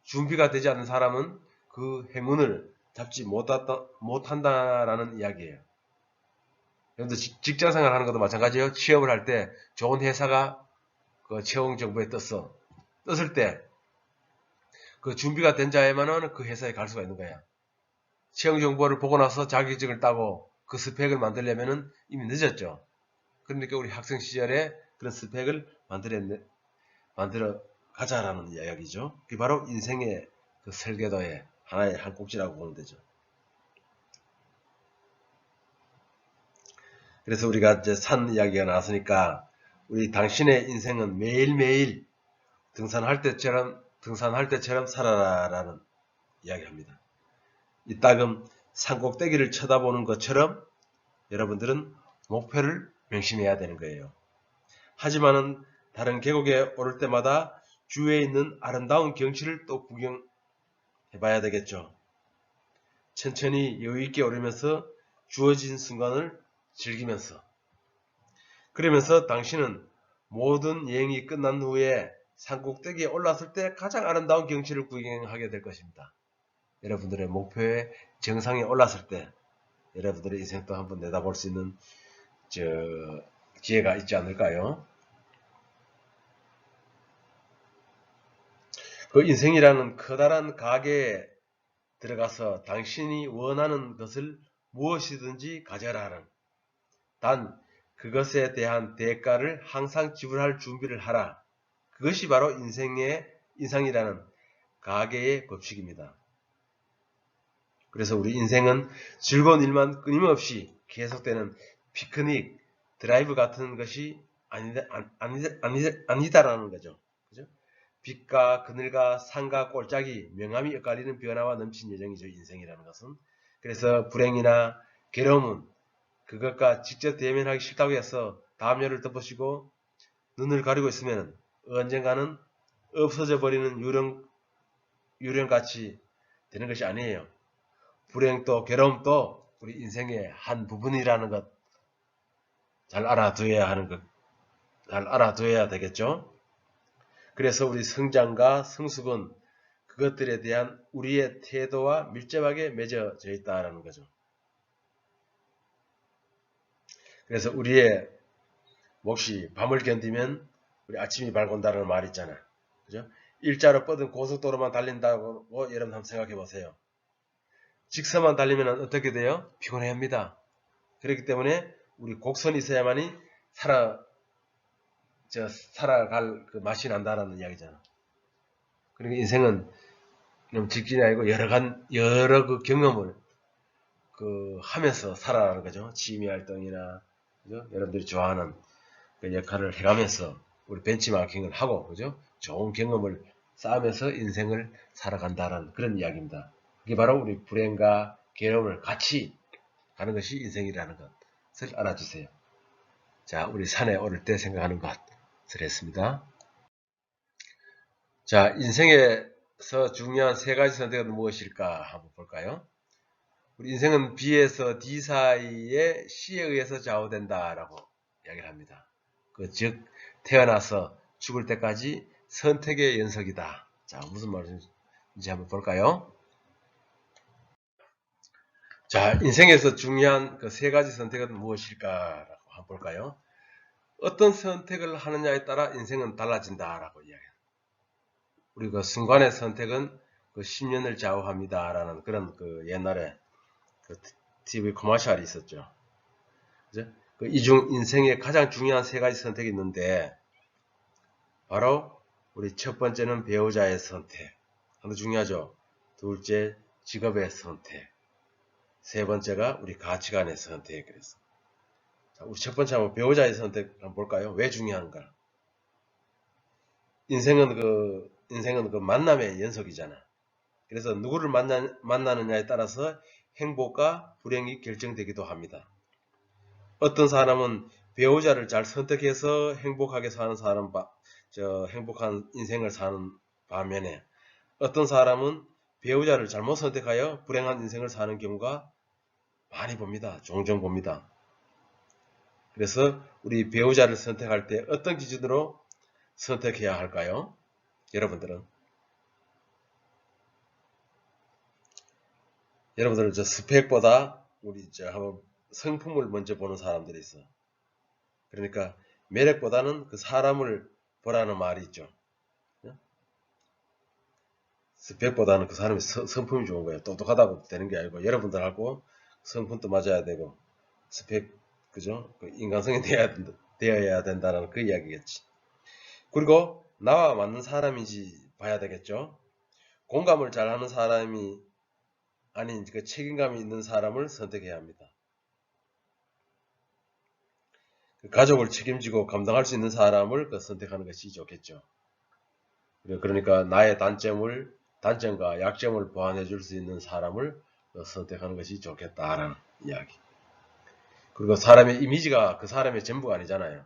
준비가 되지 않는 사람은 그 행운을 잡지 못한다라는 이야기예요. 여러분들 직장생활 하는 것도 마찬가지예요. 취업을 할 때 좋은 회사가 그 채용 정보에 떴을 때 그 준비가 된 자에만은 그 회사에 갈 수가 있는 거야. 채용 정보를 보고 나서 자격증을 따고 그 스펙을 만들려면은 이미 늦었죠. 그러니까 우리 학생 시절에 그런 스펙을 만들어 가자라는 이야기죠. 그게 바로 인생의 그 설계도의 하나의 한 꼭지라고 보면 되죠. 그래서 우리가 이제 산 이야기가 나왔으니까 우리 당신의 인생은 매일매일 등산할 때처럼 살아라라는 이야기합니다. 이따금 산꼭대기를 쳐다보는 것처럼 여러분들은 목표를 명심해야 되는 거예요. 하지만은 다른 계곡에 오를 때마다 주위에 있는 아름다운 경치를 또 구경해 봐야 되겠죠. 천천히 여유있게 오르면서 주어진 순간을 즐기면서 그러면서 당신은 모든 여행이 끝난 후에 산꼭대기에 올랐을 때 가장 아름다운 경치를 구경하게 될 것입니다. 여러분들의 목표의 정상에 올랐을 때 여러분들의 인생도 한번 내다볼 수 있는 기회가 있지 않을까요? 그 인생이라는 커다란 가게에 들어가서 당신이 원하는 것을 무엇이든지 가져라는 단 그것에 대한 대가를 항상 지불할 준비를 하라. 그것이 바로 인상이라는 가계의 법칙입니다. 그래서 우리 인생은 즐거운 일만 끊임없이 계속되는 피크닉, 드라이브 같은 것이 아니다라는 거죠. 그죠? 빛과 그늘과 산과 골짜기, 명암이 엇갈리는 변화와 넘친 여정이죠. 인생이라는 것은. 그래서 불행이나 괴로움은 그것과 직접 대면하기 싫다고 해서 담요를 덮으시고 눈을 가리고 있으면 언젠가는 없어져 버리는 유령같이 되는 것이 아니에요. 불행도 괴로움도 우리 인생의 한 부분이라는 것 잘 알아둬야 되겠죠. 그래서 우리 성장과 성숙은 그것들에 대한 우리의 태도와 밀접하게 맺어져 있다는 거죠. 그래서 우리의 몫이 밤을 견디면 우리 아침이 밝은다는 말 있잖아. 그죠? 일자로 뻗은 고속도로만 달린다고 여러분 한번 생각해 보세요. 직선만 달리면 어떻게 돼요? 피곤해 합니다. 그렇기 때문에 우리 곡선이 있어야만이 살아갈 그 맛이 난다라는 이야기잖아. 그러니까 인생은 직진이 아니고 여러 그 경험을 하면서 살아가는 거죠. 취미 활동이나, 그죠? 여러분들이 좋아하는 그 역할을 해가면서 우리 벤치마킹을 하고, 그죠? 좋은 경험을 쌓으면서 인생을 살아간다는 그런 이야기입니다. 그게 바로 우리 불행과 괴로움을 같이 가는 것이 인생이라는 것을 알아주세요. 자, 우리 산에 오를 때 생각하는 것을 했습니다. 자, 인생에서 중요한 세 가지 선택은 무엇일까 한번 볼까요? 우리 인생은 B에서 D 사이에 C에 의해서 좌우된다라고 이야기를 합니다. 즉 태어나서 죽을 때까지 선택의 연속이다. 자, 무슨 말인지 한번 볼까요? 자, 인생에서 중요한 그 세 가지 선택은 무엇일까라고 한번 볼까요? 어떤 선택을 하느냐에 따라 인생은 달라진다라고 이야기합니다. 우리 그 순간의 선택은 그 10년을 좌우합니다라는 그런 그 옛날에 그 TV 코마셜이 있었죠. 그죠? 그 이중 인생의 가장 중요한 세 가지 선택이 있는데 바로 우리 첫 번째는 배우자의 선택, 아주 중요하죠. 둘째 직업의 선택, 세 번째가 우리 가치관의 선택. 그래서 자, 우리 첫 번째 한번 배우자의 선택 한번 볼까요? 왜 중요한가? 인생은 그 만남의 연속이잖아. 그래서 누구를 만나느냐에 따라서 행복과 불행이 결정되기도 합니다. 어떤 사람은 배우자를 잘 선택해서 행복하게 사는 행복한 인생을 사는 반면에 어떤 사람은 배우자를 잘못 선택하여 불행한 인생을 사는 경우가 많이 봅니다. 종종 봅니다. 그래서 우리 배우자를 선택할 때 어떤 기준으로 선택해야 할까요? 여러분들은 저 스펙보다 우리 한번 성품을 먼저 보는 사람들이 있어. 그러니까 매력보다는 그 사람을 보라는 말이 있죠. 스펙보다는 그 사람의 성품이 좋은 거예요. 똑똑하다고 되는 게 아니고 여러분들하고 성품도 맞아야 되고 스펙 그죠? 그 인간성이 되어야 된다는 그 이야기겠지. 그리고 나와 맞는 사람인지 봐야 되겠죠. 공감을 잘하는 사람이 아닌 그 책임감이 있는 사람을 선택해야 합니다. 가족을 책임지고 감당할 수 있는 사람을 선택하는 것이 좋겠죠. 그러니까 나의 단점과 약점을 보완해 줄 수 있는 사람을 선택하는 것이 좋겠다라는 이야기. 그리고 사람의 이미지가 그 사람의 전부가 아니잖아요.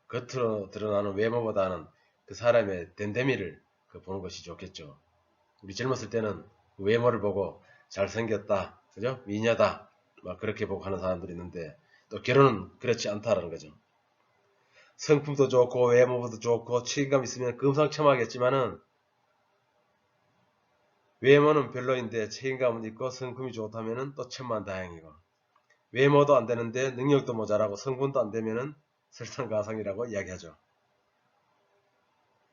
겉으로 드러나는 외모보다는 그 사람의 됨됨이를 보는 것이 좋겠죠. 우리 젊었을 때는 그 외모를 보고 잘생겼다, 그죠? 미녀다, 막 그렇게 보고 하는 사람들이 있는데 또 결혼은 그렇지 않다라는 거죠. 성품도 좋고 외모도 좋고 책임감 있으면 금상첨화겠지만은 외모는 별로인데 책임감은 있고 성품이 좋다면은 또 천만다행이고 외모도 안 되는데 능력도 모자라고 성분도 안 되면은 설상가상이라고 이야기하죠.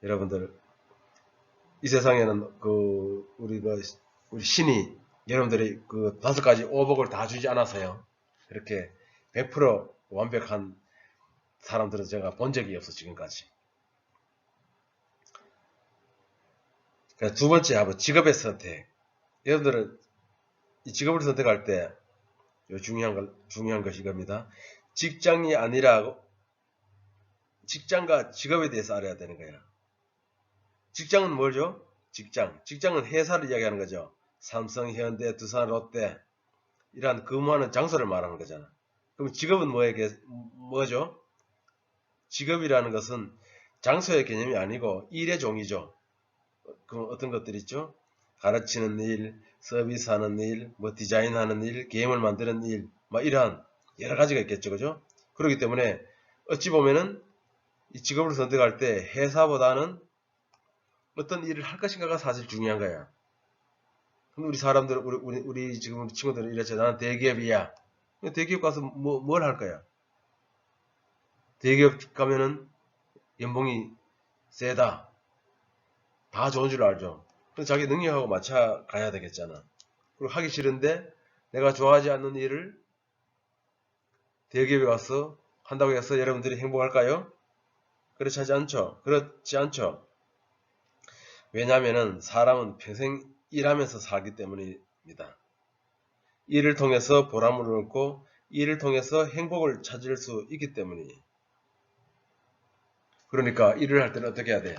여러분들 이 세상에는 우리 신이 여러분들이 그 5가지 오복을 다 주지 않아서요. 그렇게 100% 완벽한 사람들은 제가 본 적이 없어 지금까지. 두 번째 한번 직업의 선택. 여러분들은 이 직업을 선택할 때 중요한 것이 이겁니다. 직장이 아니라 직장과 직업에 대해서 알아야 되는 거예요. 직장은 뭐죠? 직장은 회사를 이야기하는 거죠. 삼성, 현대, 두산, 롯데 이러한 근무하는 장소를 말하는 거잖아. 그럼 직업은 뭐죠? 직업이라는 것은 장소의 개념이 아니고 일의 종이죠. 그럼 어떤 것들이 있죠? 가르치는 일, 서비스하는 일, 디자인하는 일, 게임을 만드는 일, 이러한 여러 가지가 있겠죠. 그죠? 그렇기 때문에 어찌 보면은 이 직업을 선택할 때 회사보다는 어떤 일을 할 것인가가 사실 중요한 거야. 근데 우리 사람들, 우리 지금 우리 친구들은 이랬죠. 나는 대기업이야. 대기업 가서 뭘 할 거야? 대기업 가면은 연봉이 세다. 다 좋은 줄 알죠. 그래서 자기 능력하고 맞춰 가야 되겠잖아. 그리고 하기 싫은데 내가 좋아하지 않는 일을 대기업에 가서 한다고 해서 여러분들이 행복할까요? 그렇지 않죠. 왜냐하면 사람은 평생 일하면서 살기 때문입니다. 일을 통해서 보람을 얻고 일을 통해서 행복을 찾을 수 있기 때문이에요. 그러니까 일을 할 때는 어떻게 해야 돼?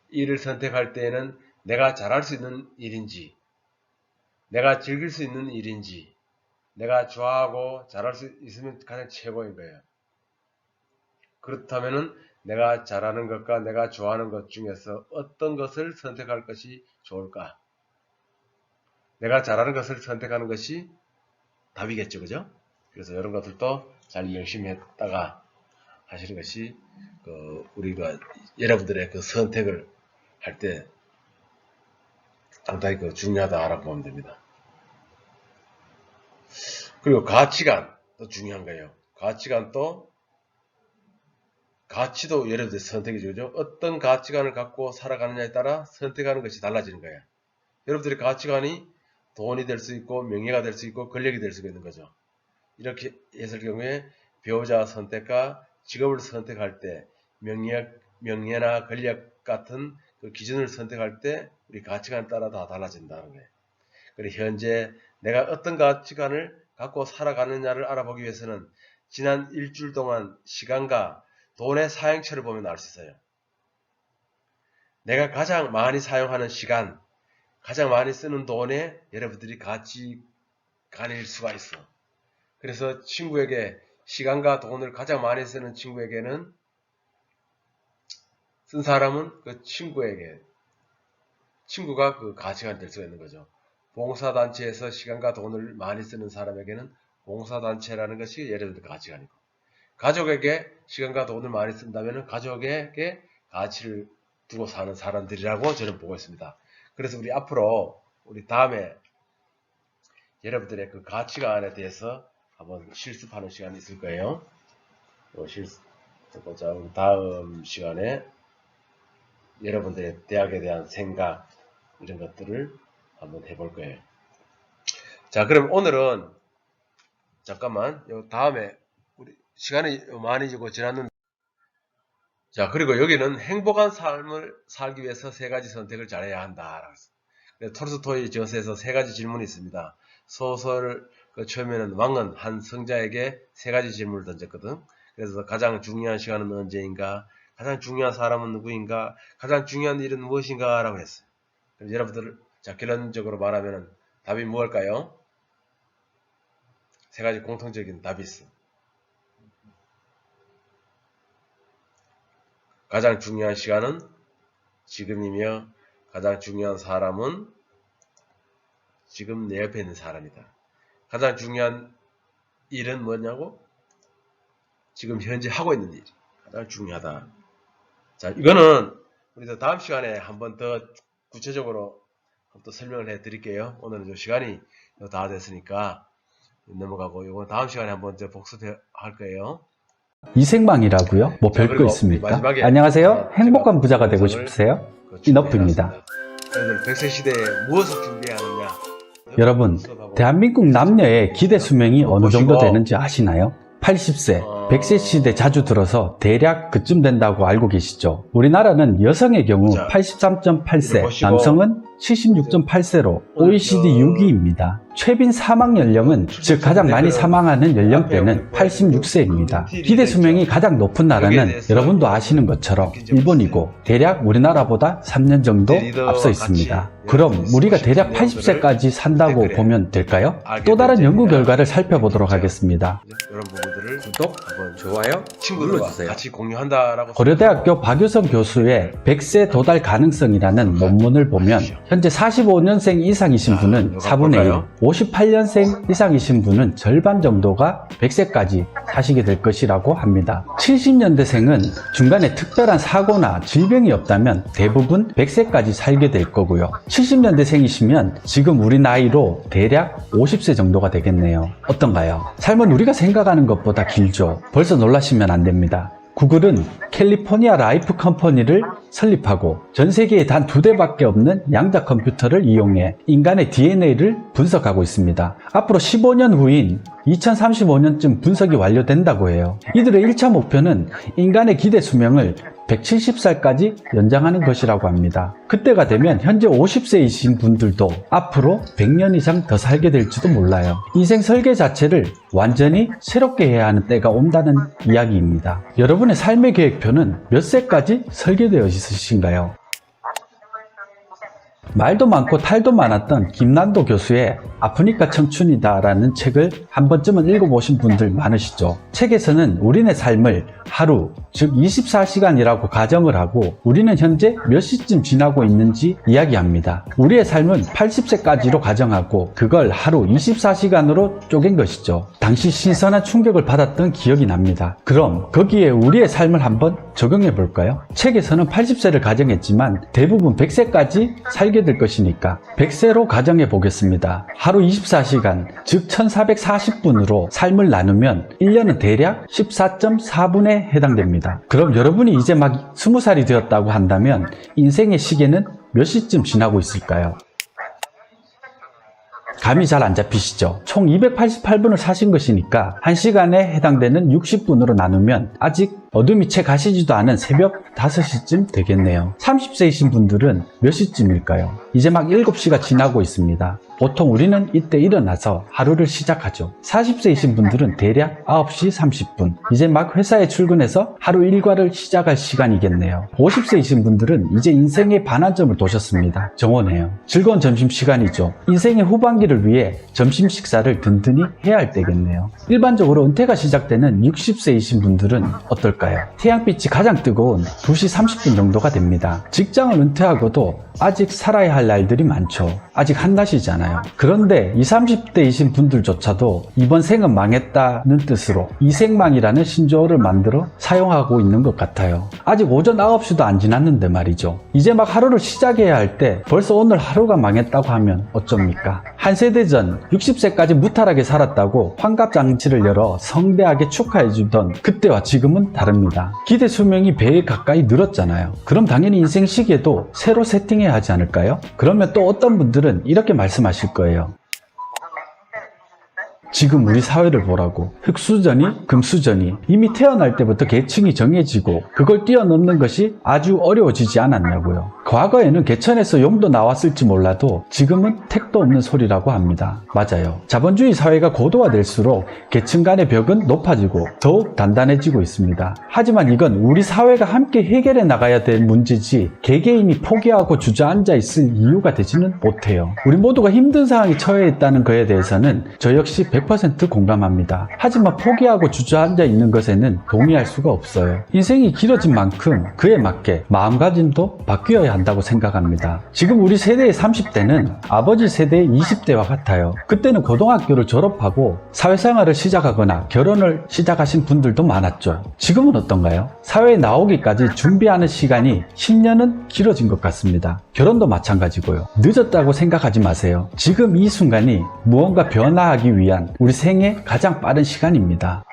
일을 선택할 때에는 내가 잘할 수 있는 일인지, 내가 즐길 수 있는 일인지, 내가 좋아하고 잘할 수 있으면 가장 최고인 거예요. 그렇다면은 내가 잘하는 것과 내가 좋아하는 것 중에서 어떤 것을 선택할 것이 좋을까? 내가 잘하는 것을 선택하는 것이 답이겠죠, 그죠? 그래서 이런 것들도 잘 열심히 했다가 하시는 것이 우리가 여러분들의 그 선택을 할 때 상당히 중요하다라고 보면 됩니다. 그리고 가치관도 중요한 거예요. 가치도 예를 들어 선택이죠, 그죠? 어떤 가치관을 갖고 살아가느냐에 따라 선택하는 것이 달라지는 거예요. 여러분들의 가치관이 돈이 될 수 있고 명예가 될 수 있고 권력이 될 수 있는 거죠. 이렇게 했을 경우에 배우자 선택과 직업을 선택할 때 명예나 권력 같은 그 기준을 선택할 때 우리 가치관에 따라 다 달라진다는 거예요. 그리고 현재 내가 어떤 가치관을 갖고 살아가느냐를 알아보기 위해서는 지난 일주일 동안 시간과 돈의 사용처를 보면 알 수 있어요. 내가 가장 많이 사용하는 시간, 가장 많이 쓰는 돈에 여러분들이 가치관일 수가 있어. 그래서 친구에게 시간과 돈을 가장 많이 쓰는 친구에게는 쓴 사람은 그 친구가 그 가치관이 될 수가 있는 거죠. 봉사단체에서 시간과 돈을 많이 쓰는 사람에게는 봉사단체라는 것이 예를 들어 가치관이고, 가족에게 시간과 돈을 많이 쓴다면 가족에게 가치를 두고 사는 사람들이라고 저는 보고 있습니다. 그래서 우리 앞으로 우리 다음에 여러분들의 그 가치관에 대해서 한번 실습하는 시간이 있을 거예요. 자, 우리 다음 시간에 여러분들의 대학에 대한 생각 이런 것들을 한번 해볼 거예요. 자, 그럼 오늘은 잠깐만 다음에 우리 시간이 많이 지났는데, 자, 그리고 여기는 행복한 삶을 살기 위해서 3가지 선택을 잘해야 한다. 톨스토이 저서에서 3가지 질문이 있습니다. 소설 처음에는 왕은 한 성자에게 3가지 질문을 던졌거든. 그래서 가장 중요한 시간은 언제인가? 가장 중요한 사람은 누구인가? 가장 중요한 일은 무엇인가? 라고 했어요. 그럼 여러분들, 자, 결론적으로 말하면 답이 무엇일까요? 3가지 공통적인 답이 있어. 가장 중요한 시간은 지금이며 가장 중요한 사람은 지금 내 옆에 있는 사람이다. 가장 중요한 일은 뭐냐고? 지금 현재 하고 있는 일. 가장 중요하다. 자, 이거는 우리도 다음 시간에 한번 더 구체적으로 또 설명을 해 드릴게요. 오늘은 좀 시간이 다 됐으니까 넘어가고, 이건 다음 시간에 한번 복습할 거예요. 이생망이라고요? 뭐 자, 별거 있습니까? 안녕하세요. 행복한 부자가 되고 싶으세요? 이너프입니다. 오늘 100세 시대에 무엇을 준비해야 하느냐? 여러분, 대한민국 남녀의 기대 수명이 어느 정도 되는지 아시나요? 80세, 100세 시대 자주 들어서 대략 그쯤 된다고 알고 계시죠? 우리나라는 여성의 경우 83.8세, 남성은 76.8세로 OECD 6위입니다. 최빈 사망 연령은, 즉 가장 많이 사망하는 연령대는 86세입니다. 기대 수명이 가장 높은 나라는 여러분도 아시는 것처럼 일본이고 대략 우리나라보다 3년 정도 앞서 있습니다. 그럼 우리가 대략 80세까지 산다고 보면 될까요? 또 다른 연구 결과를 살펴보도록 하겠습니다. 이런 부분들을 구독, 좋아요, 친구들과 같이 공유한다라고. 고려대학교 박유성 교수의 100세 도달 가능성이라는 논문을 보면 현재 45년생 이상이신 분은 4분의 1, 58년생 이상이신 분은 절반 정도가 100세까지 사시게 될 것이라고 합니다. 70년대생은 중간에 특별한 사고나 질병이 없다면 대부분 100세까지 살게 될 거고요. 70년대생이시면 지금 우리 나이로 대략 50세 정도가 되겠네요. 어떤가요? 삶은 우리가 생각하는 것보다 길죠. 벌써 놀라시면 안 됩니다. 구글은 캘리포니아 라이프 컴퍼니를 설립하고 전 세계에 단 2대밖에 없는 양자 컴퓨터를 이용해 인간의 DNA를 분석하고 있습니다. 앞으로 15년 후인 2035년쯤 분석이 완료된다고 해요. 이들의 1차 목표는 인간의 기대 수명을 170살까지 연장하는 것이라고 합니다. 그때가 되면 현재 50세이신 분들도 앞으로 100년 이상 더 살게 될지도 몰라요. 인생 설계 자체를 완전히 새롭게 해야 하는 때가 온다는 이야기입니다. 여러분의 삶의 계획표는 몇 세까지 설계되어 있으신가요? 말도 많고 탈도 많았던 김난도 교수의 아프니까 청춘이다라는 책을 한 번쯤은 읽어보신 분들 많으시죠. 책에서는 우리네 삶을 하루, 즉 24시간이라고 가정을 하고 우리는 현재 몇 시쯤 지나고 있는지 이야기합니다. 우리의 삶은 80세까지로 가정하고 그걸 하루 24시간으로 쪼갠 것이죠. 당시 신선한 충격을 받았던 기억이 납니다. 그럼 거기에 우리의 삶을 한번 적용해 볼까요? 책에서는 80세를 가정했지만 대부분 100세까지 살게 될 것이니까 100세로 가정해 보겠습니다. 하루 24시간, 즉 1440분으로 삶을 나누면 1년은 대략 14.4분에 해당됩니다. 그럼 여러분이 이제 막 20살이 되었다고 한다면 인생의 시계는 몇 시쯤 지나고 있을까요? 감이 잘 안 잡히시죠? 총 288분을 사신 것이니까 1시간에 해당되는 60분으로 나누면 아직 어둠이 채 가시지도 않은 새벽 5시쯤 되겠네요. 30세이신 분들은 몇 시쯤일까요? 이제 막 7시가 지나고 있습니다. 보통 우리는 이때 일어나서 하루를 시작하죠. 40세이신 분들은 대략 9시 30분. 이제 막 회사에 출근해서 하루 일과를 시작할 시간이겠네요. 50세이신 분들은 이제 인생의 반환점을 도셨습니다. 정원해요. 즐거운 점심시간이죠. 인생의 후반기를 위해 점심 식사를 든든히 해야 할 때겠네요. 일반적으로 은퇴가 시작되는 60세이신 분들은 어떨까요? 태양빛이 가장 뜨거운 2시 30분 정도가 됩니다. 직장을 은퇴하고도 아직 살아야 할 날들이 많죠. 아직 한낮이잖아요. 그런데 20, 30대이신 분들조차도 이번 생은 망했다는 뜻으로 이생망이라는 신조어를 만들어 사용하고 있는 것 같아요. 아직 오전 9시도 안 지났는데 말이죠. 이제 막 하루를 시작해야 할 때 벌써 오늘 하루가 망했다고 하면 어쩝니까? 한 세대 전 60세까지 무탈하게 살았다고 환갑잔치를 열어 성대하게 축하해주던 그때와 지금은 다릅니다. 기대 수명이 배에 가까이 늘었잖아요. 그럼 당연히 인생 시계도 새로 세팅해야 하지 않을까요? 그러면 또 어떤 분들은 이렇게 말씀하실 거예요. 지금 우리 사회를 보라고. 흑수저니 금수저니 이미 태어날 때부터 계층이 정해지고 그걸 뛰어넘는 것이 아주 어려워지지 않았냐고요. 과거에는 개천에서 용도 나왔을지 몰라도 지금은 택도 없는 소리라고 합니다. 맞아요. 자본주의 사회가 고도화될수록 계층 간의 벽은 높아지고 더욱 단단해지고 있습니다. 하지만 이건 우리 사회가 함께 해결해 나가야 될 문제지 개개인이 포기하고 주저앉아 있을 이유가 되지는 못해요. 우리 모두가 힘든 상황에 처해 있다는 것에 대해서는 저 역시 100% 공감합니다. 하지만 포기하고 주저앉아 있는 것에는 동의할 수가 없어요. 인생이 길어진 만큼 그에 맞게 마음가짐도 바뀌어야 한다고 생각합니다. 지금 우리 세대의 30대는 아버지 세대의 20대와 같아요. 그때는 고등학교를 졸업하고 사회생활을 시작하거나 결혼을 시작하신 분들도 많았죠. 지금은 어떤가요? 사회에 나오기까지 준비하는 시간이 10년은 길어진 것 같습니다. 결혼도 마찬가지고요. 늦었다고 생각하지 마세요. 지금 이 순간이 무언가 변화하기 위한 우리 생의 가장 빠른 시간입니다.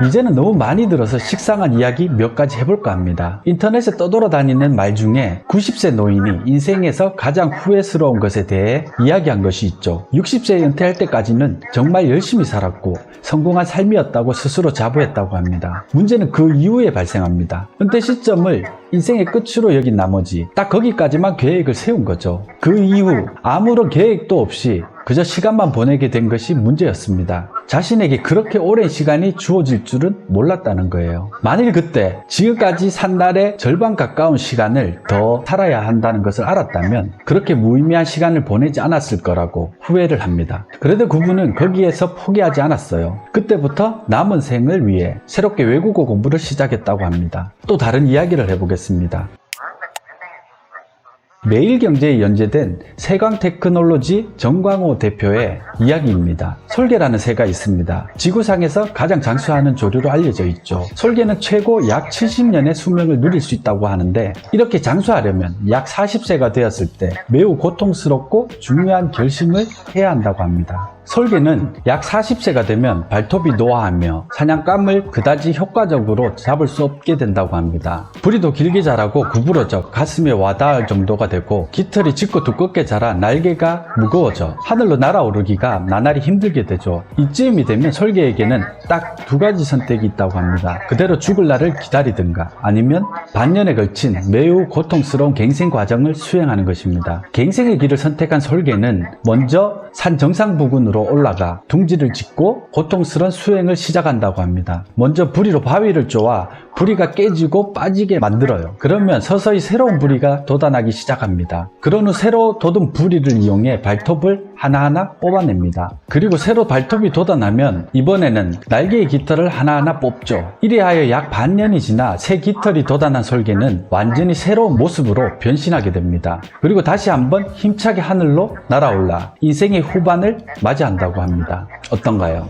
이제는 너무 많이 들어서 식상한 이야기 몇 가지 해볼까 합니다. 인터넷에 떠돌아다니는 말 중에 90세 노인이 인생에서 가장 후회스러운 것에 대해 이야기한 것이 있죠. 60세에 은퇴할 때까지는 정말 열심히 살았고 성공한 삶이었다고 스스로 자부했다고 합니다. 문제는 그 이후에 발생합니다. 은퇴 시점을 인생의 끝으로 여긴 나머지 딱 거기까지만 계획을 세운 거죠. 그 이후 아무런 계획도 없이 그저 시간만 보내게 된 것이 문제였습니다. 자신에게 그렇게 오랜 시간이 주어질 줄은 몰랐다는 거예요. 만일 그때 지금까지 산 날의 절반 가까운 시간을 더 살아야 한다는 것을 알았다면 그렇게 무의미한 시간을 보내지 않았을 거라고 후회를 합니다. 그래도 그분은 거기에서 포기하지 않았어요. 그때부터 남은 생을 위해 새롭게 외국어 공부를 시작했다고 합니다. 또 다른 이야기를 해보겠습니다. 매일경제에 연재된 세광테크놀로지 정광호 대표의 이야기입니다. 솔개라는 새가 있습니다. 지구상에서 가장 장수하는 조류로 알려져 있죠. 솔개는 최고 약 70년의 수명을 누릴 수 있다고 하는데 이렇게 장수하려면 약 40세가 되었을 때 매우 고통스럽고 중요한 결심을 해야 한다고 합니다. 솔개는 약 40세가 되면 발톱이 노화하며 사냥감을 그다지 효과적으로 잡을 수 없게 된다고 합니다. 부리도 길게 자라고 구부러져 가슴에 와닿을 정도가 되고 깃털이 짙고 두껍게 자라 날개가 무거워져 하늘로 날아오르기가 나날이 힘들게 되죠. 이쯤이 되면 솔개에게는 딱 두 가지 선택이 있다고 합니다. 그대로 죽을 날을 기다리든가 아니면 반년에 걸친 매우 고통스러운 갱생 과정을 수행하는 것입니다. 갱생의 길을 선택한 솔개는 먼저 산 정상 부근으로 올라가 둥지를 짓고 고통스러운 수행을 시작한다고 합니다. 먼저 부리로 바위를 쪼아 부리가 깨지고 빠지게 만들어요. 그러면 서서히 새로운 부리가 돋아나기 시작합니다. 그런 후 새로 돋은 부리를 이용해 발톱을 하나하나 뽑아냅니다. 그리고 새로 발톱이 돋아나면 이번에는 날개의 깃털을 하나하나 뽑죠. 이리하여 약 반년이 지나 새 깃털이 돋아난 솔개는 완전히 새로운 모습으로 변신하게 됩니다. 그리고 다시 한번 힘차게 하늘로 날아올라 인생의 후반을 맞이한다고 합니다. 어떤가요?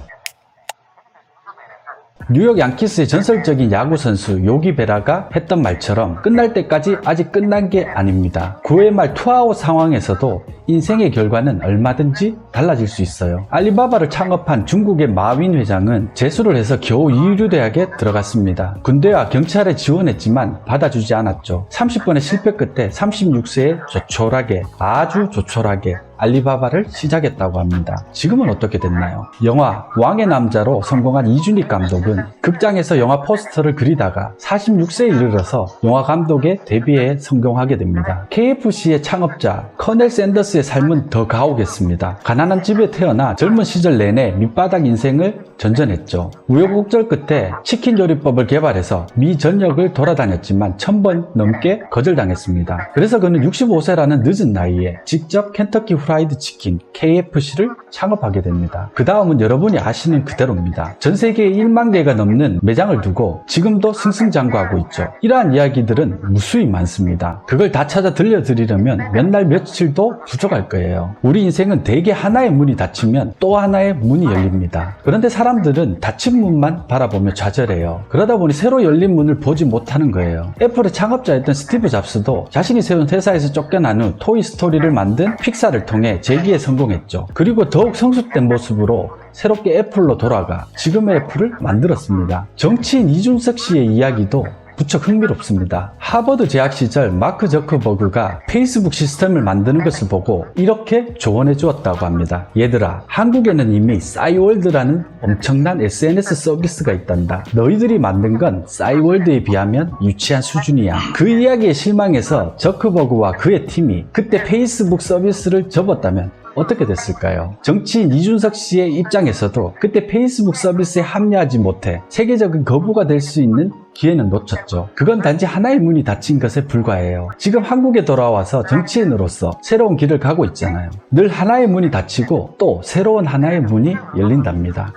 뉴욕 양키스의 전설적인 야구선수 요기 베라가 했던 말처럼 끝날 때까지 아직 끝난 게 아닙니다. 9회 말 투아웃 상황에서도 인생의 결과는 얼마든지 달라질 수 있어요. 알리바바를 창업한 중국의 마윈 회장은 재수를 해서 겨우 이류대학에 들어갔습니다. 군대와 경찰에 지원했지만 받아주지 않았죠. 30번의 실패 끝에 36세에 조촐하게, 아주 조촐하게 알리바바를 시작했다고 합니다. 지금은 어떻게 됐나요? 영화 왕의 남자로 성공한 이준익 감독은 극장에서 영화 포스터를 그리다가 46세에 이르러서 영화 감독에 데뷔해 성공하게 됩니다. KFC의 창업자 커넬 샌더스의 삶은 더 가혹했습니다. 가난한 집에 태어나 젊은 시절 내내 밑바닥 인생을 전전했죠. 우여곡절 끝에 치킨 요리법을 개발해서 미 전역을 돌아다녔지만 1000번 넘게 거절당했습니다. 그래서 그는 65세라는 늦은 나이에 직접 켄터키 프라이드 치킨 KFC를 창업하게 됩니다. 그 다음은 여러분이 아시는 그대로입니다. 전 세계에 1만 개가 넘는 매장을 두고 지금도 승승장구하고 있죠. 이러한 이야기들은 무수히 많습니다. 그걸 다 찾아 들려드리려면 몇 날 며칠도 부족할 거예요. 우리 인생은 대개 하나의 문이 닫히면 또 하나의 문이 열립니다. 그런데 사람들은 닫힌 문만 바라보며 좌절해요. 그러다 보니 새로 열린 문을 보지 못하는 거예요. 애플의 창업자였던 스티브 잡스도 자신이 세운 회사에서 쫓겨난 후 토이스토리를 만든 픽사를 통해 재기에 성공했죠. 그리고 더욱 성숙된 모습으로 새롭게 애플로 돌아가 지금의 애플을 만들었습니다. 정치인 이준석 씨의 이야기도 무척 흥미롭습니다. 하버드 재학 시절 마크 저커버그가 페이스북 시스템을 만드는 것을 보고 이렇게 조언해 주었다고 합니다. 얘들아, 한국에는 이미 싸이월드라는 엄청난 SNS 서비스가 있단다. 너희들이 만든 건 싸이월드에 비하면 유치한 수준이야. 그 이야기에 실망해서 저커버그와 그의 팀이 그때 페이스북 서비스를 접었다면 어떻게 됐을까요? 정치인 이준석 씨의 입장에서도 그때 페이스북 서비스에 합류하지 못해 세계적인 거부가 될 수 있는 기회는 놓쳤죠. 그건 단지 하나의 문이 닫힌 것에 불과해요. 지금 한국에 돌아와서 정치인으로서 새로운 길을 가고 있잖아요. 늘 하나의 문이 닫히고 또 새로운 하나의 문이 열린답니다.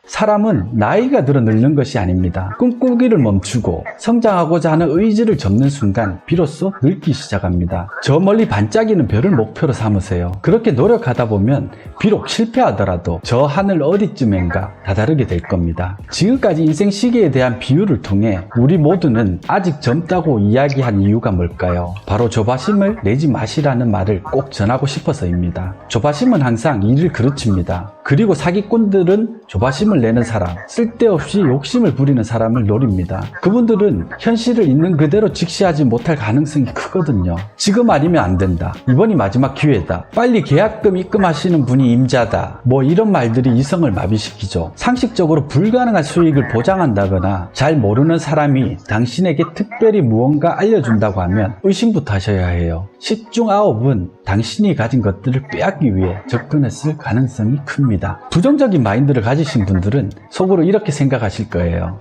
사람은 나이가 들어 늙는 것이 아닙니다. 꿈꾸기를 멈추고 성장하고자 하는 의지를 접는 순간 비로소 늙기 시작합니다. 저 멀리 반짝이는 별을 목표로 삼으세요. 그렇게 노력하다 보면 비록 실패하더라도 저 하늘 어디쯤엔가 다다르게 될 겁니다. 지금까지 인생 시계에 대한 비유를 통해 우리 모두는 아직 젊다고 이야기한 이유가 뭘까요? 바로 조바심을 내지 마시라는 말을 꼭 전하고 싶어서입니다. 조바심은 항상 이를 그르칩니다. 그리고 사기꾼들은 조바심을 내는 사람, 쓸데없이 욕심을 부리는 사람을 노립니다. 그분들은 현실을 있는 그대로 직시하지 못할 가능성이 크거든요. 지금 아니면 안 된다. 이번이 마지막 기회다. 빨리 계약금 입금하시는 분이 임자다. 뭐 이런 말들이 이성을 마비시키죠. 상식적으로 불가능한 수익을 보장한다거나 잘 모르는 사람이 당신에게 특별히 무언가 알려준다고 하면 의심부터 하셔야 해요. 10중 9은 당신이 가진 것들을 빼앗기 위해 접근했을 가능성이 큽니다. 부정적인 마인드를 가지신 분들은 속으로 이렇게 생각하실 거예요.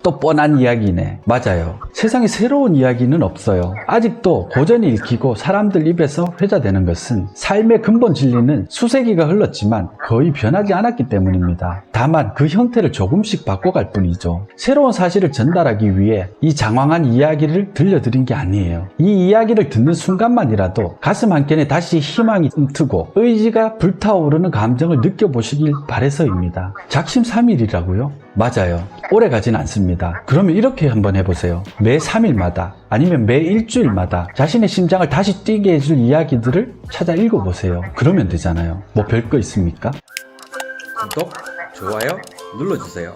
또 뻔한 이야기네. 맞아요. 세상에 새로운 이야기는 없어요. 아직도 고전이 읽히고 사람들 입에서 회자되는 것은 삶의 근본 진리는 수세기가 흘렀지만 거의 변하지 않았기 때문입니다. 다만 그 형태를 조금씩 바꿔갈 뿐이죠. 새로운 사실을 전달하기 위해 이 장황한 이야기를 들려드린 게 아니에요. 이 이야기를 듣는 순간만이라도 가슴 한켠에 다시 희망이 움트고 의지가 불타오르는 감정을 느껴보시길 바래서입니다. 작심삼일이라고요? 맞아요. 오래 가진 않습니다. 그러면 이렇게 한번 해보세요. 매 3일마다 아니면 매 일주일마다 자신의 심장을 다시 뛰게 해줄 이야기들을 찾아 읽어보세요. 그러면 되잖아요. 뭐 별거 있습니까? 구독, 좋아요 눌러주세요.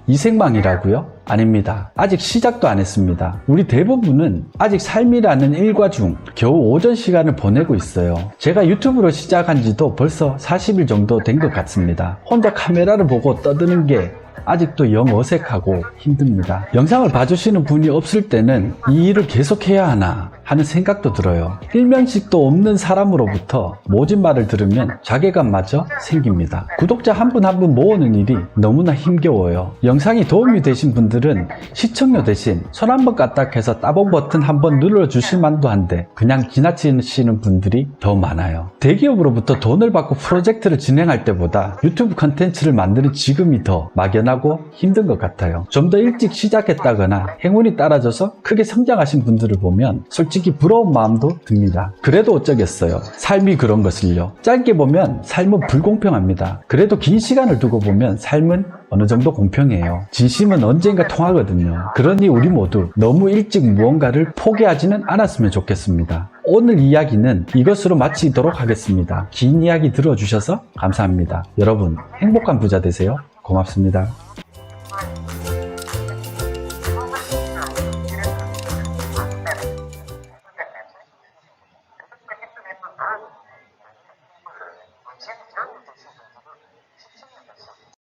이생망이라고요? 아닙니다. 아직 시작도 안 했습니다. 우리 대부분은 아직 삶이라는 일과 중 겨우 오전 시간을 보내고 있어요. 제가 유튜브로 시작한 지도 벌써 40일 정도 된 것 같습니다. 혼자 카메라를 보고 떠드는 게 아직도 영 어색하고 힘듭니다. 영상을 봐주시는 분이 없을 때는 이 일을 계속해야 하나 하는 생각도 들어요. 일면식도 없는 사람으로부터 모진 말을 들으면 자괴감마저 생깁니다. 구독자 한 분 한 분 모으는 일이 너무나 힘겨워요. 영상이 도움이 되신 분들은 시청료 대신 손 한번 까딱해서 따봉 버튼 한번 눌러주실 만도 한데 그냥 지나치시는 분들이 더 많아요. 대기업으로부터 돈을 받고 프로젝트를 진행할 때보다 유튜브 컨텐츠를 만드는 지금이 더 막연하고 힘든 것 같아요. 좀 더 일찍 시작했다거나 행운이 따라줘서 크게 성장하신 분들을 보면 솔직히 부러운 마음도 듭니다. 그래도 어쩌겠어요. 삶이 그런 것을요. 짧게 보면 삶은 불공평합니다. 그래도 긴 시간을 두고 보면 삶은 어느 정도 공평해요. 진심은 언젠가 통하거든요. 그러니 우리 모두 너무 일찍 무언가를 포기하지는 않았으면 좋겠습니다. 오늘 이야기는 이것으로 마치도록 하겠습니다. 긴 이야기 들어주셔서 감사합니다. 여러분 행복한 부자 되세요. 고맙습니다.